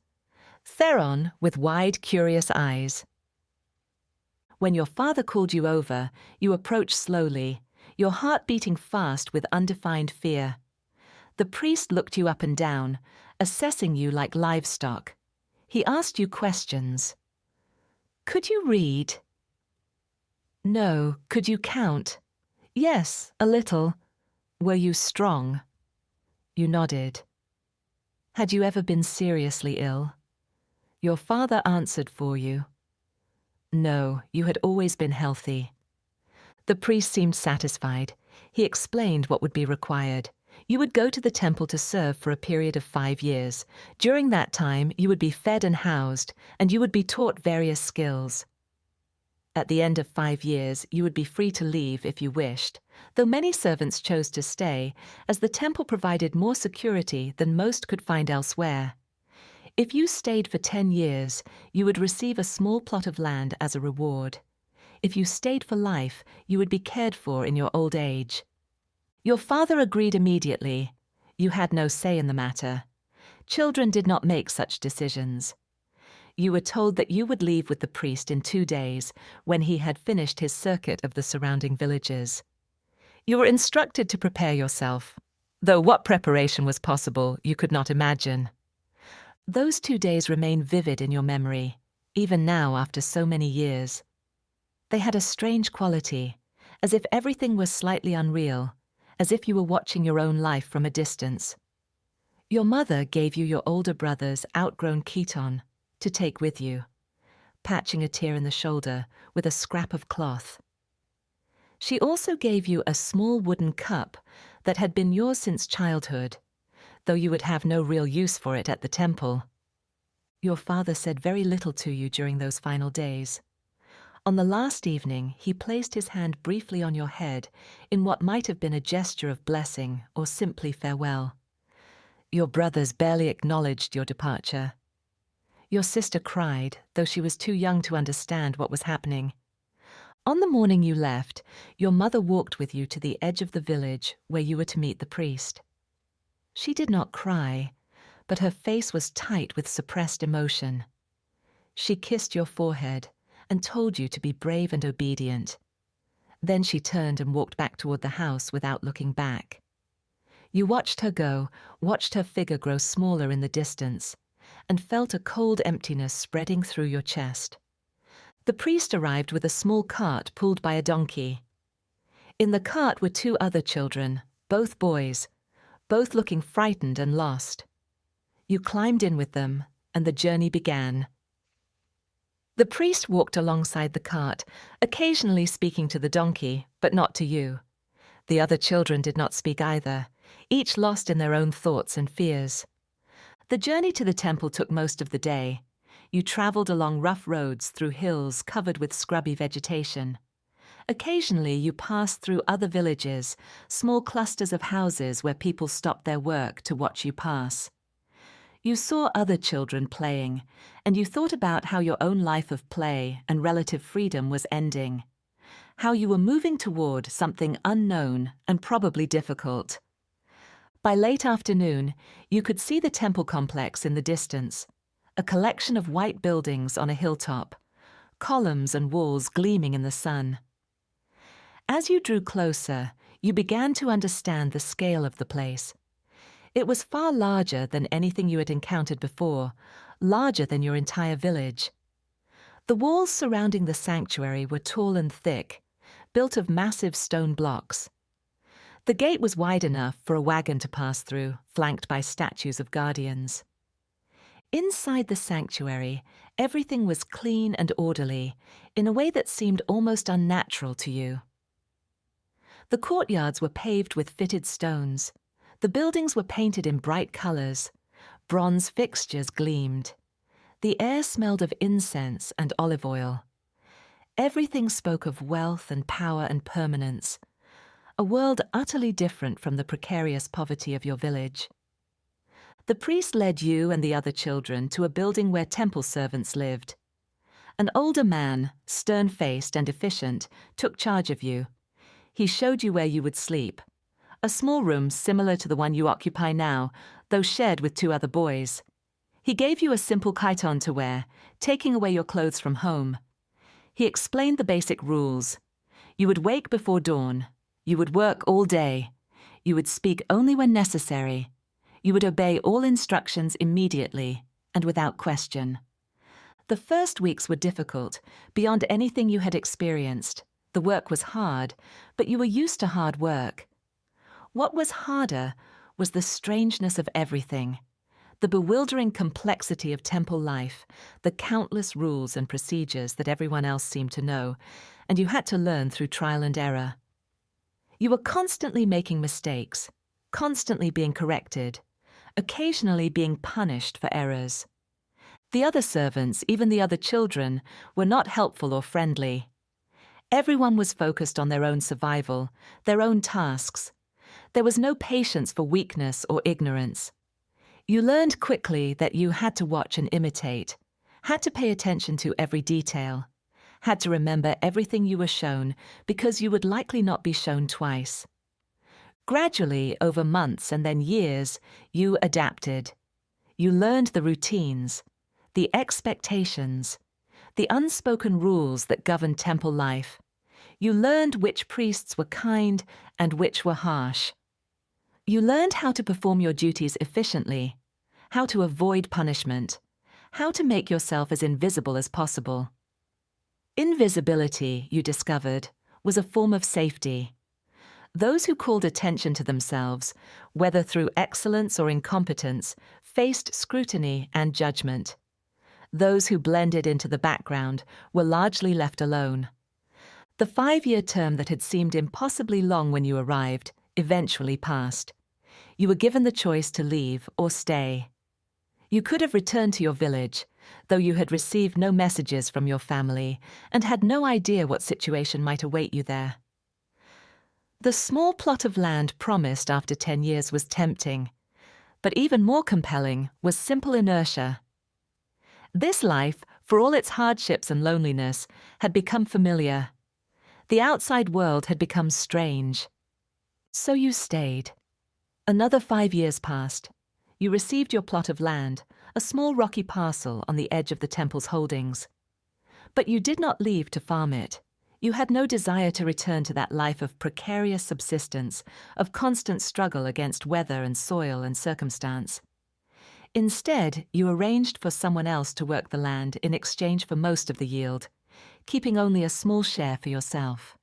Speaker 1: Theron with wide, curious eyes. When your father called you over, you approached slowly, your heart beating fast with undefined fear. The priest looked you up and down, assessing you like livestock. He asked you questions. Could you read? No. Could you count? Yes, a little. Were you strong? You nodded. Had you ever been seriously ill? Your father answered for you. No, you had always been healthy. The priest seemed satisfied. He explained what would be required. You would go to the temple to serve for a period of 5 years. During that time, you would be fed and housed, and you would be taught various skills. At the end of 5 years, you would be free to leave if you wished, though many servants chose to stay, as the temple provided more security than most could find elsewhere. If you stayed for 10 years, you would receive a small plot of land as a reward. If you stayed for life, you would be cared for in your old age. Your father agreed immediately. You had no say in the matter. Children did not make such decisions. You were told that you would leave with the priest in 2 days, when he had finished his circuit of the surrounding villages. You were instructed to prepare yourself, though what preparation was possible you could not imagine. Those 2 days remain vivid in your memory, even now after so many years. They had a strange quality, as if everything was slightly unreal, as if you were watching your own life from a distance. Your mother gave you your older brother's outgrown chiton to take with you, patching a tear in the shoulder with a scrap of cloth. She also gave you a small wooden cup that had been yours since childhood, though you would have no real use for it at the temple. Your father said very little to you during those final days. On the last evening, he placed his hand briefly on your head in what might have been a gesture of blessing or simply farewell. Your brothers barely acknowledged your departure. Your sister cried, though she was too young to understand what was happening. On the morning you left, your mother walked with you to the edge of the village where you were to meet the priest. She did not cry, but her face was tight with suppressed emotion. She kissed your forehead and told you to be brave and obedient. Then she turned and walked back toward the house without looking back. You watched her go, watched her figure grow smaller in the distance, and felt a cold emptiness spreading through your chest. The priest arrived with a small cart pulled by a donkey. In the cart were 2 other children, both boys, both looking frightened and lost. You climbed in with them, and the journey began. The priest walked alongside the cart, occasionally speaking to the donkey, but not to you. The other children did not speak either, each lost in their own thoughts and fears. The journey to the temple took most of the day. You traveled along rough roads through hills covered with scrubby vegetation. Occasionally, you passed through other villages, small clusters of houses where people stopped their work to watch you pass. You saw other children playing, and you thought about how your own life of play and relative freedom was ending. How you were moving toward something unknown and probably difficult. By late afternoon, you could see the temple complex in the distance, a collection of white buildings on a hilltop, columns and walls gleaming in the sun. As you drew closer, you began to understand the scale of the place. It was far larger than anything you had encountered before, larger than your entire village. The walls surrounding the sanctuary were tall and thick, built of massive stone blocks. The gate was wide enough for a wagon to pass through, flanked by statues of guardians. Inside the sanctuary, everything was clean and orderly, in a way that seemed almost unnatural to you. The courtyards were paved with fitted stones. The buildings were painted in bright colors. Bronze fixtures gleamed. The air smelled of incense and olive oil. Everything spoke of wealth and power and permanence, a world utterly different from the precarious poverty of your village. The priest led you and the other children to a building where temple servants lived. An older man, stern-faced and efficient, took charge of you. He showed you where you would sleep, a small room similar to the one you occupy now, though shared with 2 other boys. He gave you a simple chiton to wear, taking away your clothes from home. He explained the basic rules. You would wake before dawn. You would work all day. You would speak only when necessary. You would obey all instructions immediately and without question. The first weeks were difficult, beyond anything you had experienced. The work was hard, but you were used to hard work. What was harder was the strangeness of everything, the bewildering complexity of temple life, the countless rules and procedures that everyone else seemed to know, and you had to learn through trial and error. You were constantly making mistakes, constantly being corrected, occasionally being punished for errors. The other servants, even the other children, were not helpful or friendly. Everyone was focused on their own survival, their own tasks. There was no patience for weakness or ignorance. You learned quickly that you had to watch and imitate, had to pay attention to every detail, had to remember everything you were shown because you would likely not be shown twice. Gradually, over months and then years, you adapted. You learned the routines, the expectations, the unspoken rules that governed temple life. You learned which priests were kind and which were harsh. You learned how to perform your duties efficiently, how to avoid punishment, how to make yourself as invisible as possible. Invisibility, you discovered, was a form of safety. Those who called attention to themselves, whether through excellence or incompetence, faced scrutiny and judgment. Those who blended into the background were largely left alone. The 5-year term that had seemed impossibly long when you arrived eventually passed. You were given the choice to leave or stay. You could have returned to your village, though you had received no messages from your family and had no idea what situation might await you there. The small plot of land promised after 10 years was tempting, but even more compelling was simple inertia. This life, for all its hardships and loneliness, had become familiar. The outside world had become strange. So you stayed. Another 5 years passed. You received your plot of land, a small rocky parcel on the edge of the temple's holdings. But you did not leave to farm it. You had no desire to return to that life of precarious subsistence, of constant struggle against weather and soil and circumstance. Instead, you arranged for someone else to work the land in exchange for most of the yield, keeping only a small share for yourself.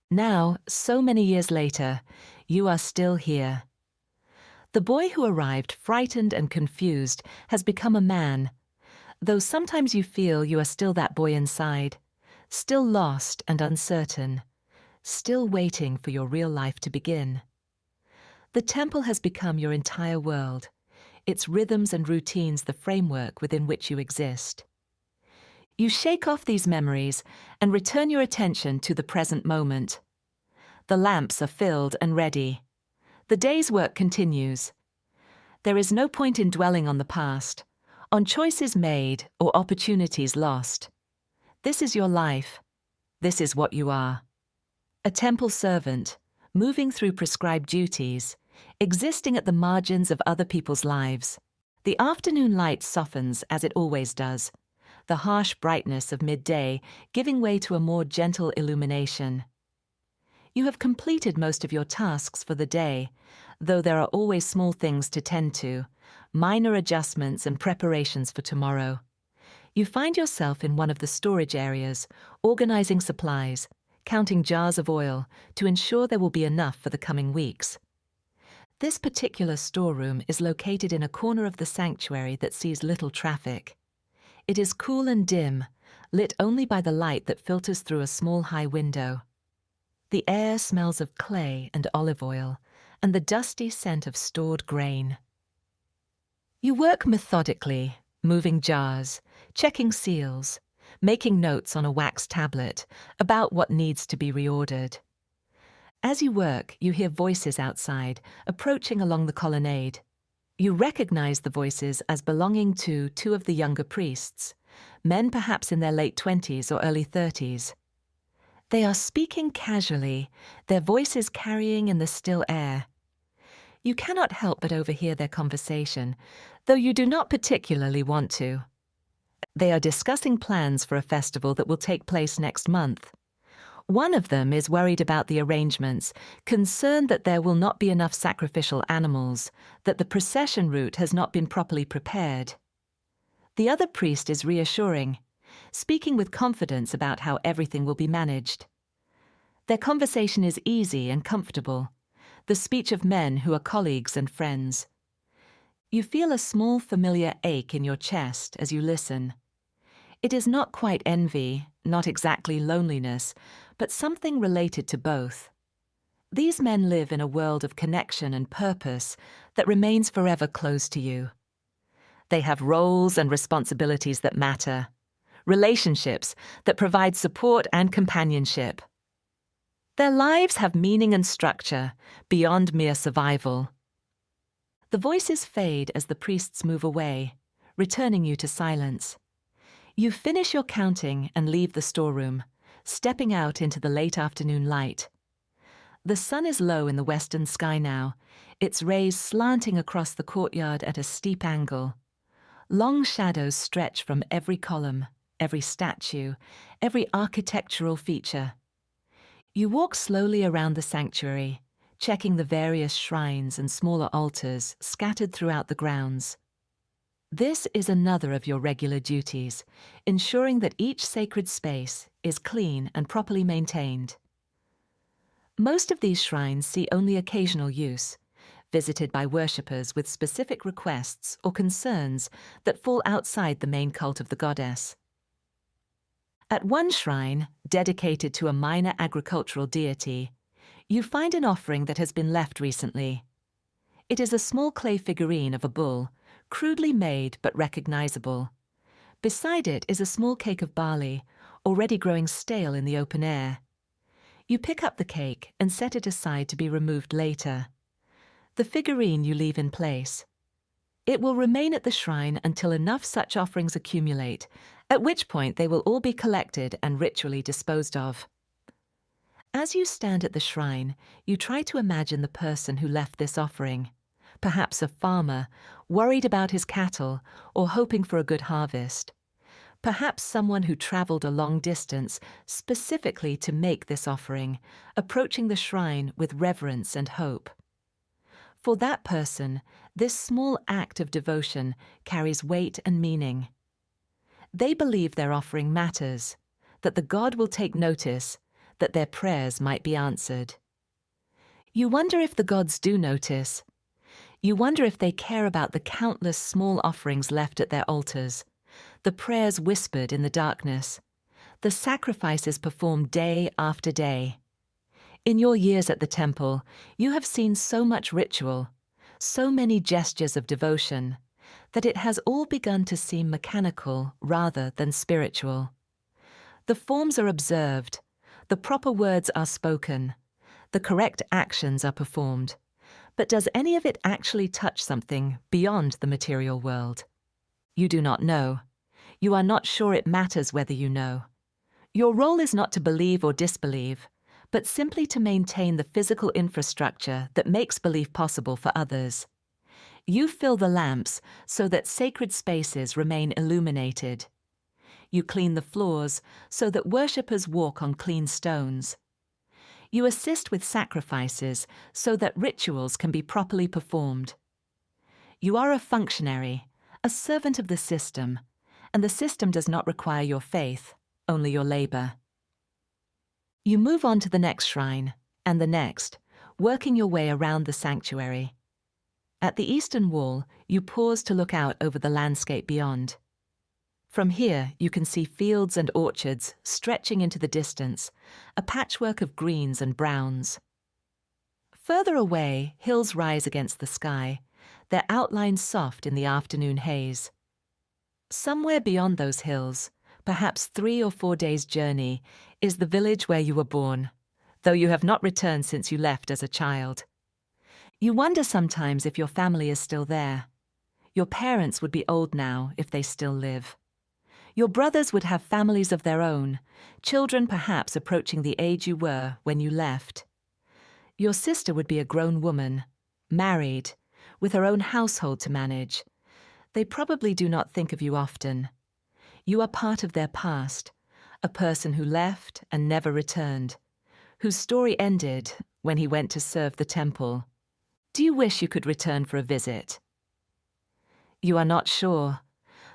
Speaker 1: Now, so many years later, you are still here. The boy who arrived frightened and confused has become a man, though sometimes you feel you are still that boy inside, still lost and uncertain, still waiting for your real life to begin. The temple has become your entire world. its rhythms and routines the framework within which you exist. You shake off these memories and return your attention to the present moment. The lamps are filled and ready. The day's work continues. There is no point in dwelling on the past, on choices made or opportunities lost. This is your life. This is what you are. A temple servant, moving through prescribed duties, existing at the margins of other people's lives. The afternoon light softens as it always does, the harsh brightness of midday giving way to a more gentle illumination. You have completed most of your tasks for the day, though there are always small things to tend to, minor adjustments and preparations for tomorrow. You find yourself in one of the storage areas, organizing supplies, counting jars of oil to ensure there will be enough for the coming weeks. This particular storeroom is located in a corner of the sanctuary that sees little traffic. It is cool and dim, lit only by the light that filters through a small high window. The air smells of clay and olive oil, and the dusty scent of stored grain. You work methodically, moving jars, checking seals, making notes on a wax tablet about what needs to be reordered. As you work, you hear voices outside, approaching along the colonnade. You recognize the voices as belonging to two of the younger priests, men perhaps in their late 20s or early 30s. They are speaking casually, their voices carrying in the still air. You cannot help but overhear their conversation, though you do not particularly want to. They are discussing plans for a festival that will take place next month. One of them is worried about the arrangements, concerned that there will not be enough sacrificial animals, that the procession route has not been properly prepared. The other priest is reassuring, speaking with confidence about how everything will be managed. Their conversation is easy and comfortable, the speech of men who are colleagues and friends. You feel a small familiar ache in your chest as you listen. It is not quite envy, not exactly loneliness, but something related to both. These men live in a world of connection and purpose that remains forever close to you. They have roles and responsibilities that matter, relationships that provide support and companionship. Their lives have meaning and structure beyond mere survival. The voices fade as the priests move away, returning you to silence. You finish your counting and leave the storeroom, stepping out into the late afternoon light. The sun is low in the western sky now, its rays slanting across the courtyard at a steep angle. Long shadows stretch from every column, every statue, every architectural feature. You walk slowly around the sanctuary, checking the various shrines and smaller altars scattered throughout the grounds. This is another of your regular duties, ensuring that each sacred space is clean and properly maintained. Most of these shrines see only occasional use, visited by worshippers with specific requests or concerns that fall outside the main cult of the goddess. At one shrine, dedicated to a minor agricultural deity, you find an offering that has been left recently. It is a small clay figurine of a bull, crudely made but recognizable. Beside it is a small cake of barley, already growing stale in the open air. You pick up the cake and set it aside to be removed later. The figurine you leave in place. It will remain at the shrine until enough such offerings accumulate, at which point they will all be collected and ritually disposed of. As you stand at the shrine, you try to imagine the person who left this offering. Perhaps a farmer, worried about his cattle or hoping for a good harvest. Perhaps someone who traveled a long distance specifically to make this offering, approaching the shrine with reverence and hope. For that person, this small act of devotion carries weight and meaning. They believe their offering matters, that the god will take notice, that their prayers might be answered. You wonder if the gods do notice. You wonder if they care about the countless small offerings left at their altars, the prayers whispered in the darkness, the sacrifices performed day after day. In your years at the temple, you have seen so much ritual, so many gestures of devotion, that it has all begun to seem mechanical rather than spiritual. The forms are observed, the proper words are spoken, the correct actions are performed. But does any of it actually touch something beyond the material world? You do not know. You are not sure it matters whether you know. Your role is not to believe or disbelieve, but simply to maintain the physical infrastructure that makes belief possible for others. You fill the lamps so that sacred spaces remain illuminated. You clean the floors so that worshippers walk on clean stones. You assist with sacrifices so that rituals can be properly performed. You are a functionary, a servant of the system, and the system does not require your faith, only your labor. You move on to the next shrine, and the next, working your way around the sanctuary. At the eastern wall, you pause to look out over the landscape beyond. From here, you can see fields and orchards stretching into the distance, a patchwork of greens and browns. Further away, hills rise against the sky, their outlines soft in the afternoon haze. Somewhere beyond those hills, perhaps 3 or 4 days' journey, is the village where you were born, though you have not returned since you left as a child. You wonder sometimes if your family is still there. Your parents would be old now if they still live. Your brothers would have families of their own, children perhaps approaching the age you were when you left. Your sister would be a grown woman, married, with her own household to manage. They probably do not think of you often. You are part of their past, a person who left and never returned, whose story ended when he went to serve the temple. Do you wish you could return for a visit? You are not sure.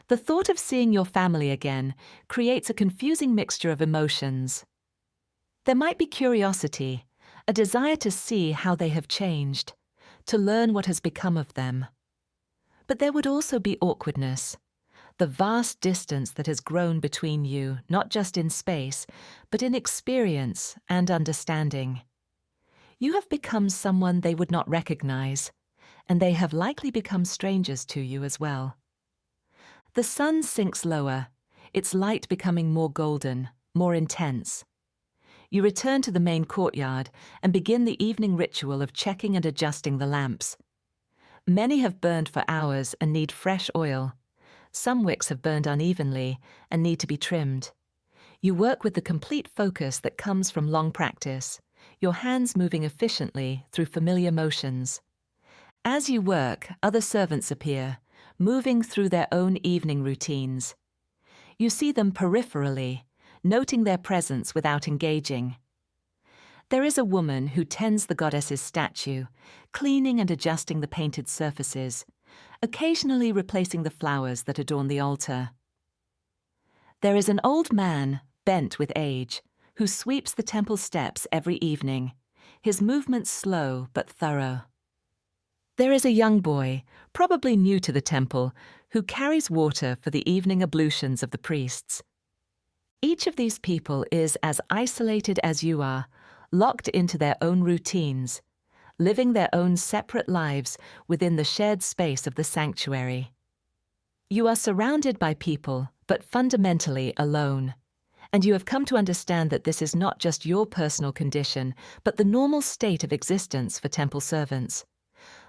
Speaker 1: The thought of seeing your family again creates a confusing mixture of emotions. There might be curiosity, a desire to see how they have changed, to learn what has become of them. But there would also be awkwardness, the vast distance that has grown between you, not just in space, but in experience and understanding. You have become someone they would not recognize, and they have likely become strangers to you as well. The sun sinks lower, its light becoming more golden, more intense. You return to the main courtyard and begin the evening ritual of checking and adjusting the lamps. Many have burned for hours and need fresh oil. Some wicks have burned unevenly and need to be trimmed. You work with the complete focus that comes from long practice, your hands moving efficiently through familiar motions. As you work, other servants appear, moving through their own evening routines. You see them peripherally, noting their presence without engaging. There is a woman who tends the goddess's statue, cleaning and adjusting the painted surfaces, occasionally replacing the flowers that adorn the altar. There is an old man, bent with age, who sweeps the temple steps every evening, his movements slow but thorough. There is a young boy, probably new to the temple, who carries water for the evening ablutions of the priests. Each of these people is as isolated as you are, locked into their own routines, living their own separate lives within the shared space of the sanctuary. You are surrounded by people, but fundamentally alone. And you have come to understand that this is not just your personal condition, but the normal state of existence for temple servants.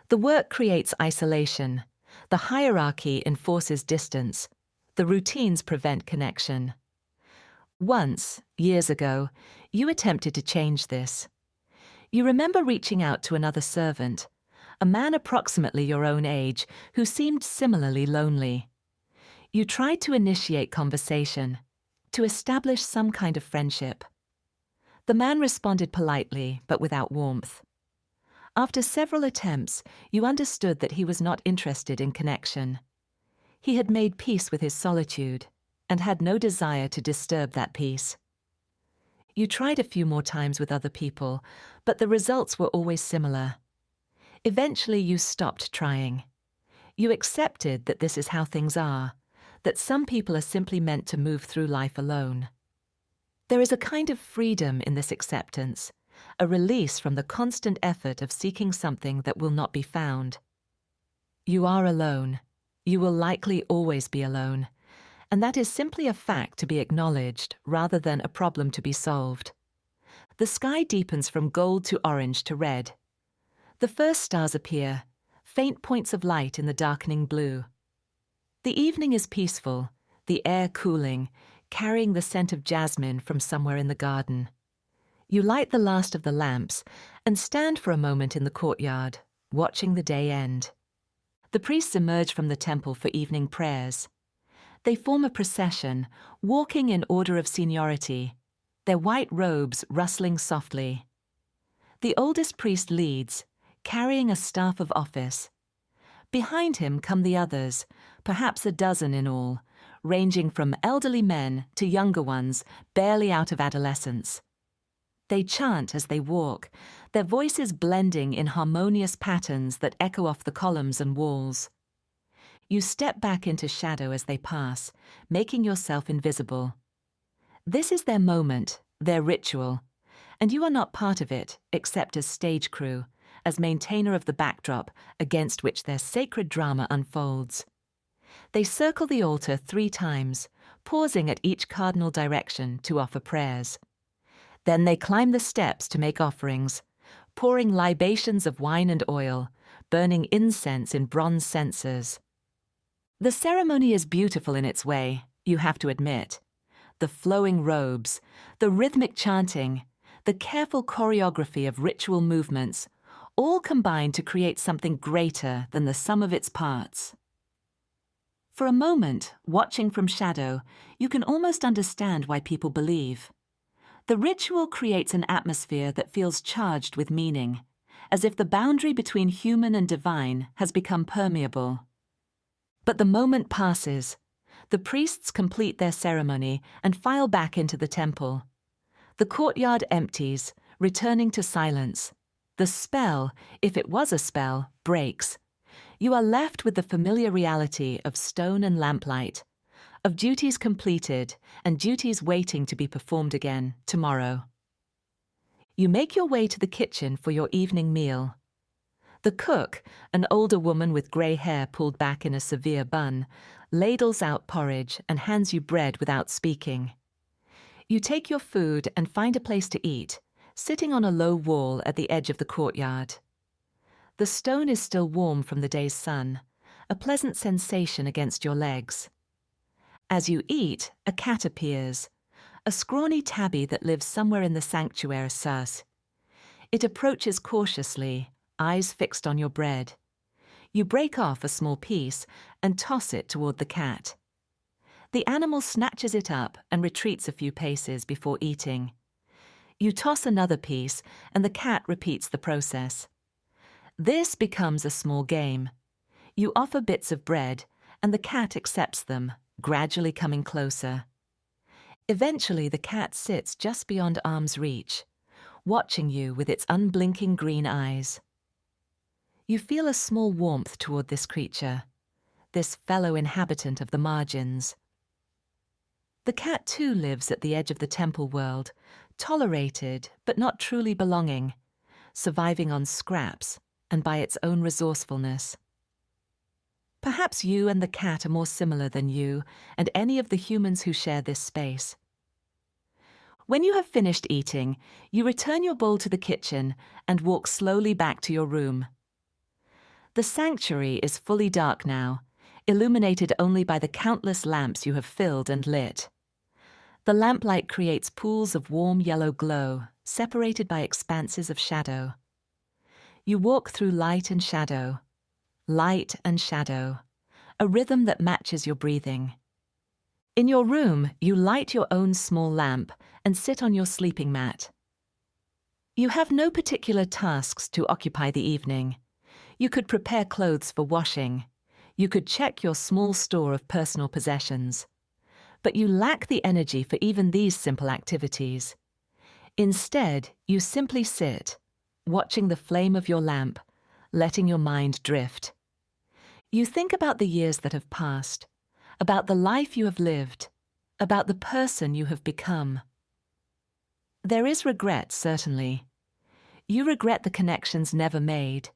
Speaker 1: The work creates isolation. The hierarchy enforces distance. The routines prevent connection. Once, years ago, you attempted to change this. You remember reaching out to another servant, a man approximately your own age who seemed similarly lonely. You tried to initiate conversation, to establish some kind of friendship. The man responded politely, but without warmth. After several attempts, you understood that he was not interested in connection. He had made peace with his solitude and had no desire to disturb that peace. You tried a few more times with other people, but the results were always similar. Eventually, you stopped trying. You accepted that this is how things are, that some people are simply meant to move through life alone. There is a kind of freedom in this acceptance, a release from the constant effort of seeking something that will not be found. You are alone. You will likely always be alone. And that is simply a fact to be acknowledged rather than a problem to be solved. The sky deepens from gold to orange to red. The first stars appear, faint points of light in the darkening blue. The evening is peaceful, the air cooling, carrying the scent of jasmine from somewhere in the garden. You light the last of the lamps and stand for a moment in the courtyard, watching the day end. The priests emerge from the temple for evening prayers. They form a procession, walking in order of seniority, their white robes rustling softly. The oldest priest leads, carrying a staff of office. Behind him come the others, perhaps a dozen in all, ranging from elderly men to younger ones barely out of adolescence. They chant as they walk, their voices blending in harmonious patterns that echo off the columns and walls. You step back into shadow as they pass, making yourself invisible. This is their moment, their ritual, and you are not part of it except as stage crew, as maintainer of the backdrop against which their sacred drama unfolds. They circle the altar 3 times, pausing at each cardinal direction to offer prayers. Then they climb the steps to make offerings, pouring libations of wine and oil, burning incense in bronze censers. The ceremony is beautiful in its way, you have to admit. The flowing robes, the rhythmic chanting, the careful choreography of ritual movements, all combine to create something greater than the sum of its parts. For a moment, watching from shadow, you can almost understand why people believe. The ritual creates an atmosphere that feels charged with meaning, as if the boundary between human and divine has become permeable. But the moment passes. The priests complete their ceremony and file back into the temple. The courtyard empties, returning to silence. The spell, if it was a spell, breaks. You are left with the familiar reality of stone and lamplight, of duties completed and duties waiting to be performed again tomorrow. You make your way to the kitchen for your evening meal. The cook, an older woman with grey hair pulled back in a severe bun, ladles out porridge and hands you bread without speaking. You take your food and find a place to eat, sitting on a low wall at the edge of the courtyard. The stone is still warm from the day's sun, a pleasant sensation against your legs. As you eat, a cat appears, a scrawny tabby that lives somewhere in the sanctuary sus. It approaches cautiously, eyes fixed on your bread. You break off a small piece and toss it toward the cat. The animal snatches it up and retreats a few paces before eating. You toss another piece and the cat repeats the process. This becomes a small game. You offer bits of bread and the cat accepts them, gradually coming closer. Eventually the cat sits just beyond arm's reach, watching you with its unblinking green eyes. You feel a small warmth toward this creature, this fellow inhabitant of the margins. The cat too lives at the edge of the temple world, tolerated but not truly belonging, surviving on scraps and by its own resourcefulness. Perhaps you and the cat are more similar than you and any of the humans who share this space. When you have finished eating, you return your bowl to the kitchen and walk slowly back to your room. The sanctuary is fully dark now, illuminated only by the countless lamps you have filled and lit. The lamplight creates pools of warm yellow glow, separated by expanses of shadow. You walk through light and shadow, a rhythm that matches your breathing. In your room, you light your own small lamp and sit on your sleeping mat. You have no particular tasks to occupy the evening. You could prepare clothes for washing. You could check your small store of personal possessions. But you lack the energy for even these simple activities. Instead, you simply sit, watching the flame of your lamp, letting your mind drift. You think about the years that have passed, about the life you have lived, about the person you have become. There is regret, certainly. You regret the connections never made,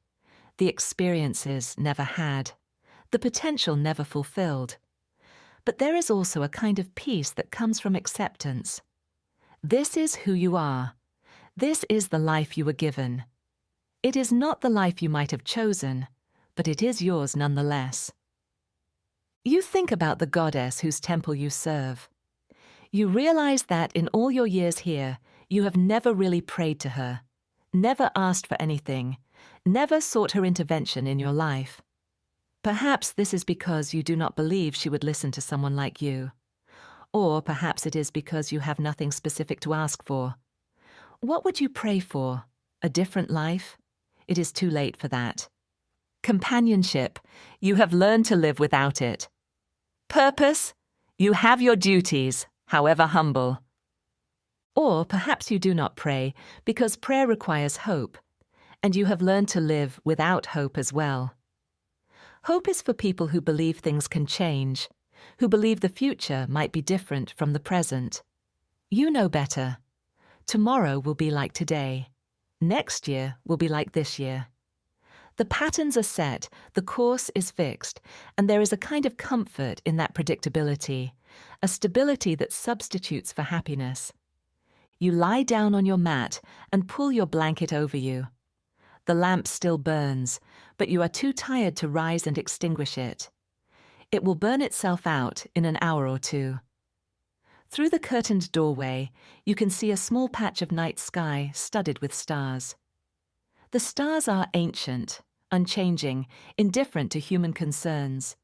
Speaker 1: the experiences never had. the potential never fulfilled. But there is also a kind of peace that comes from acceptance. This is who you are. This is the life you were given. It is not the life you might have chosen, but it is yours nonetheless. You think about the goddess whose temple you serve. You realize that in all your years here, you have never really prayed to her, never asked for anything, never sought her intervention in your life. Perhaps this is because you do not believe she would listen to someone like you. Or perhaps it is because you have nothing specific to ask for. What would you pray for? A different life? It is too late for that. Companionship, you have learned to live without it. Purpose, you have your duties, however humble. Or perhaps you do not pray because prayer requires hope, and you have learned to live without hope as well. Hope is for people who believe things can change, who believe the future might be different from the present. You know better. Tomorrow will be like today. Next year will be like this year. The patterns are set, the course is fixed, and there is a kind of comfort in that predictability, a stability that substitutes for happiness. You lie down on your mat and pull your blanket over you. The lamp still burns, but you are too tired to rise and extinguish it. It will burn itself out in an hour or two. Through the curtained doorway, you can see a small patch of night sky studded with stars. The stars are ancient, unchanging, indifferent to human concerns.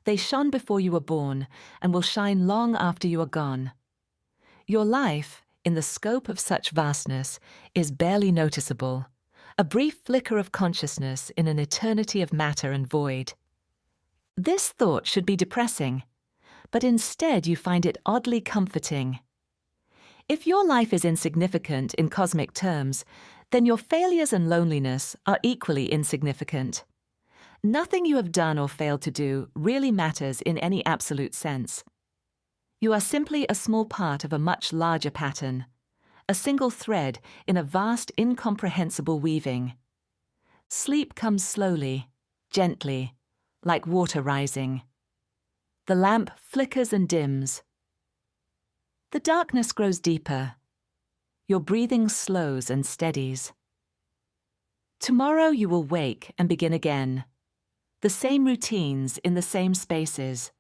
Speaker 1: They shone before you were born and will shine long after you are gone. Your life, in the scope of such vastness, is barely noticeable, a brief flicker of consciousness in an eternity of matter and void. This thought should be depressing, but instead you find it oddly comforting. If your life is insignificant in cosmic terms, then your failures and loneliness are equally insignificant. Nothing you have done or failed to do really matters in any absolute sense. You are simply a small part of a much larger pattern, a single thread in a vast, incomprehensible weaving. Sleep comes slowly, gently, like water rising. The lamp flickers and dims. The darkness grows deeper. Your breathing slows and steadies. Tomorrow you will wake and begin again. The same routines in the same spaces.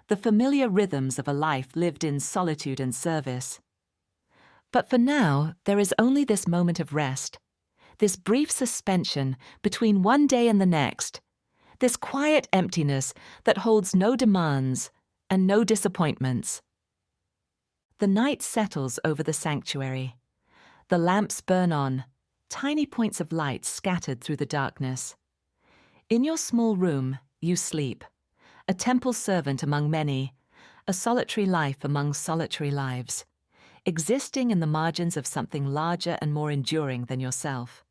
Speaker 1: The familiar rhythms of a life lived in solitude and service. But for now, there is only this moment of rest, this brief suspension between one day and the next, this quiet emptiness that holds no demands and no disappointments. The night settles over the sanctuary. The lamps burn on, tiny points of light scattered through the darkness. In your small room, you sleep, a temple servant among many, a solitary life among solitary lives, existing in the margins of something larger and more enduring than yourself.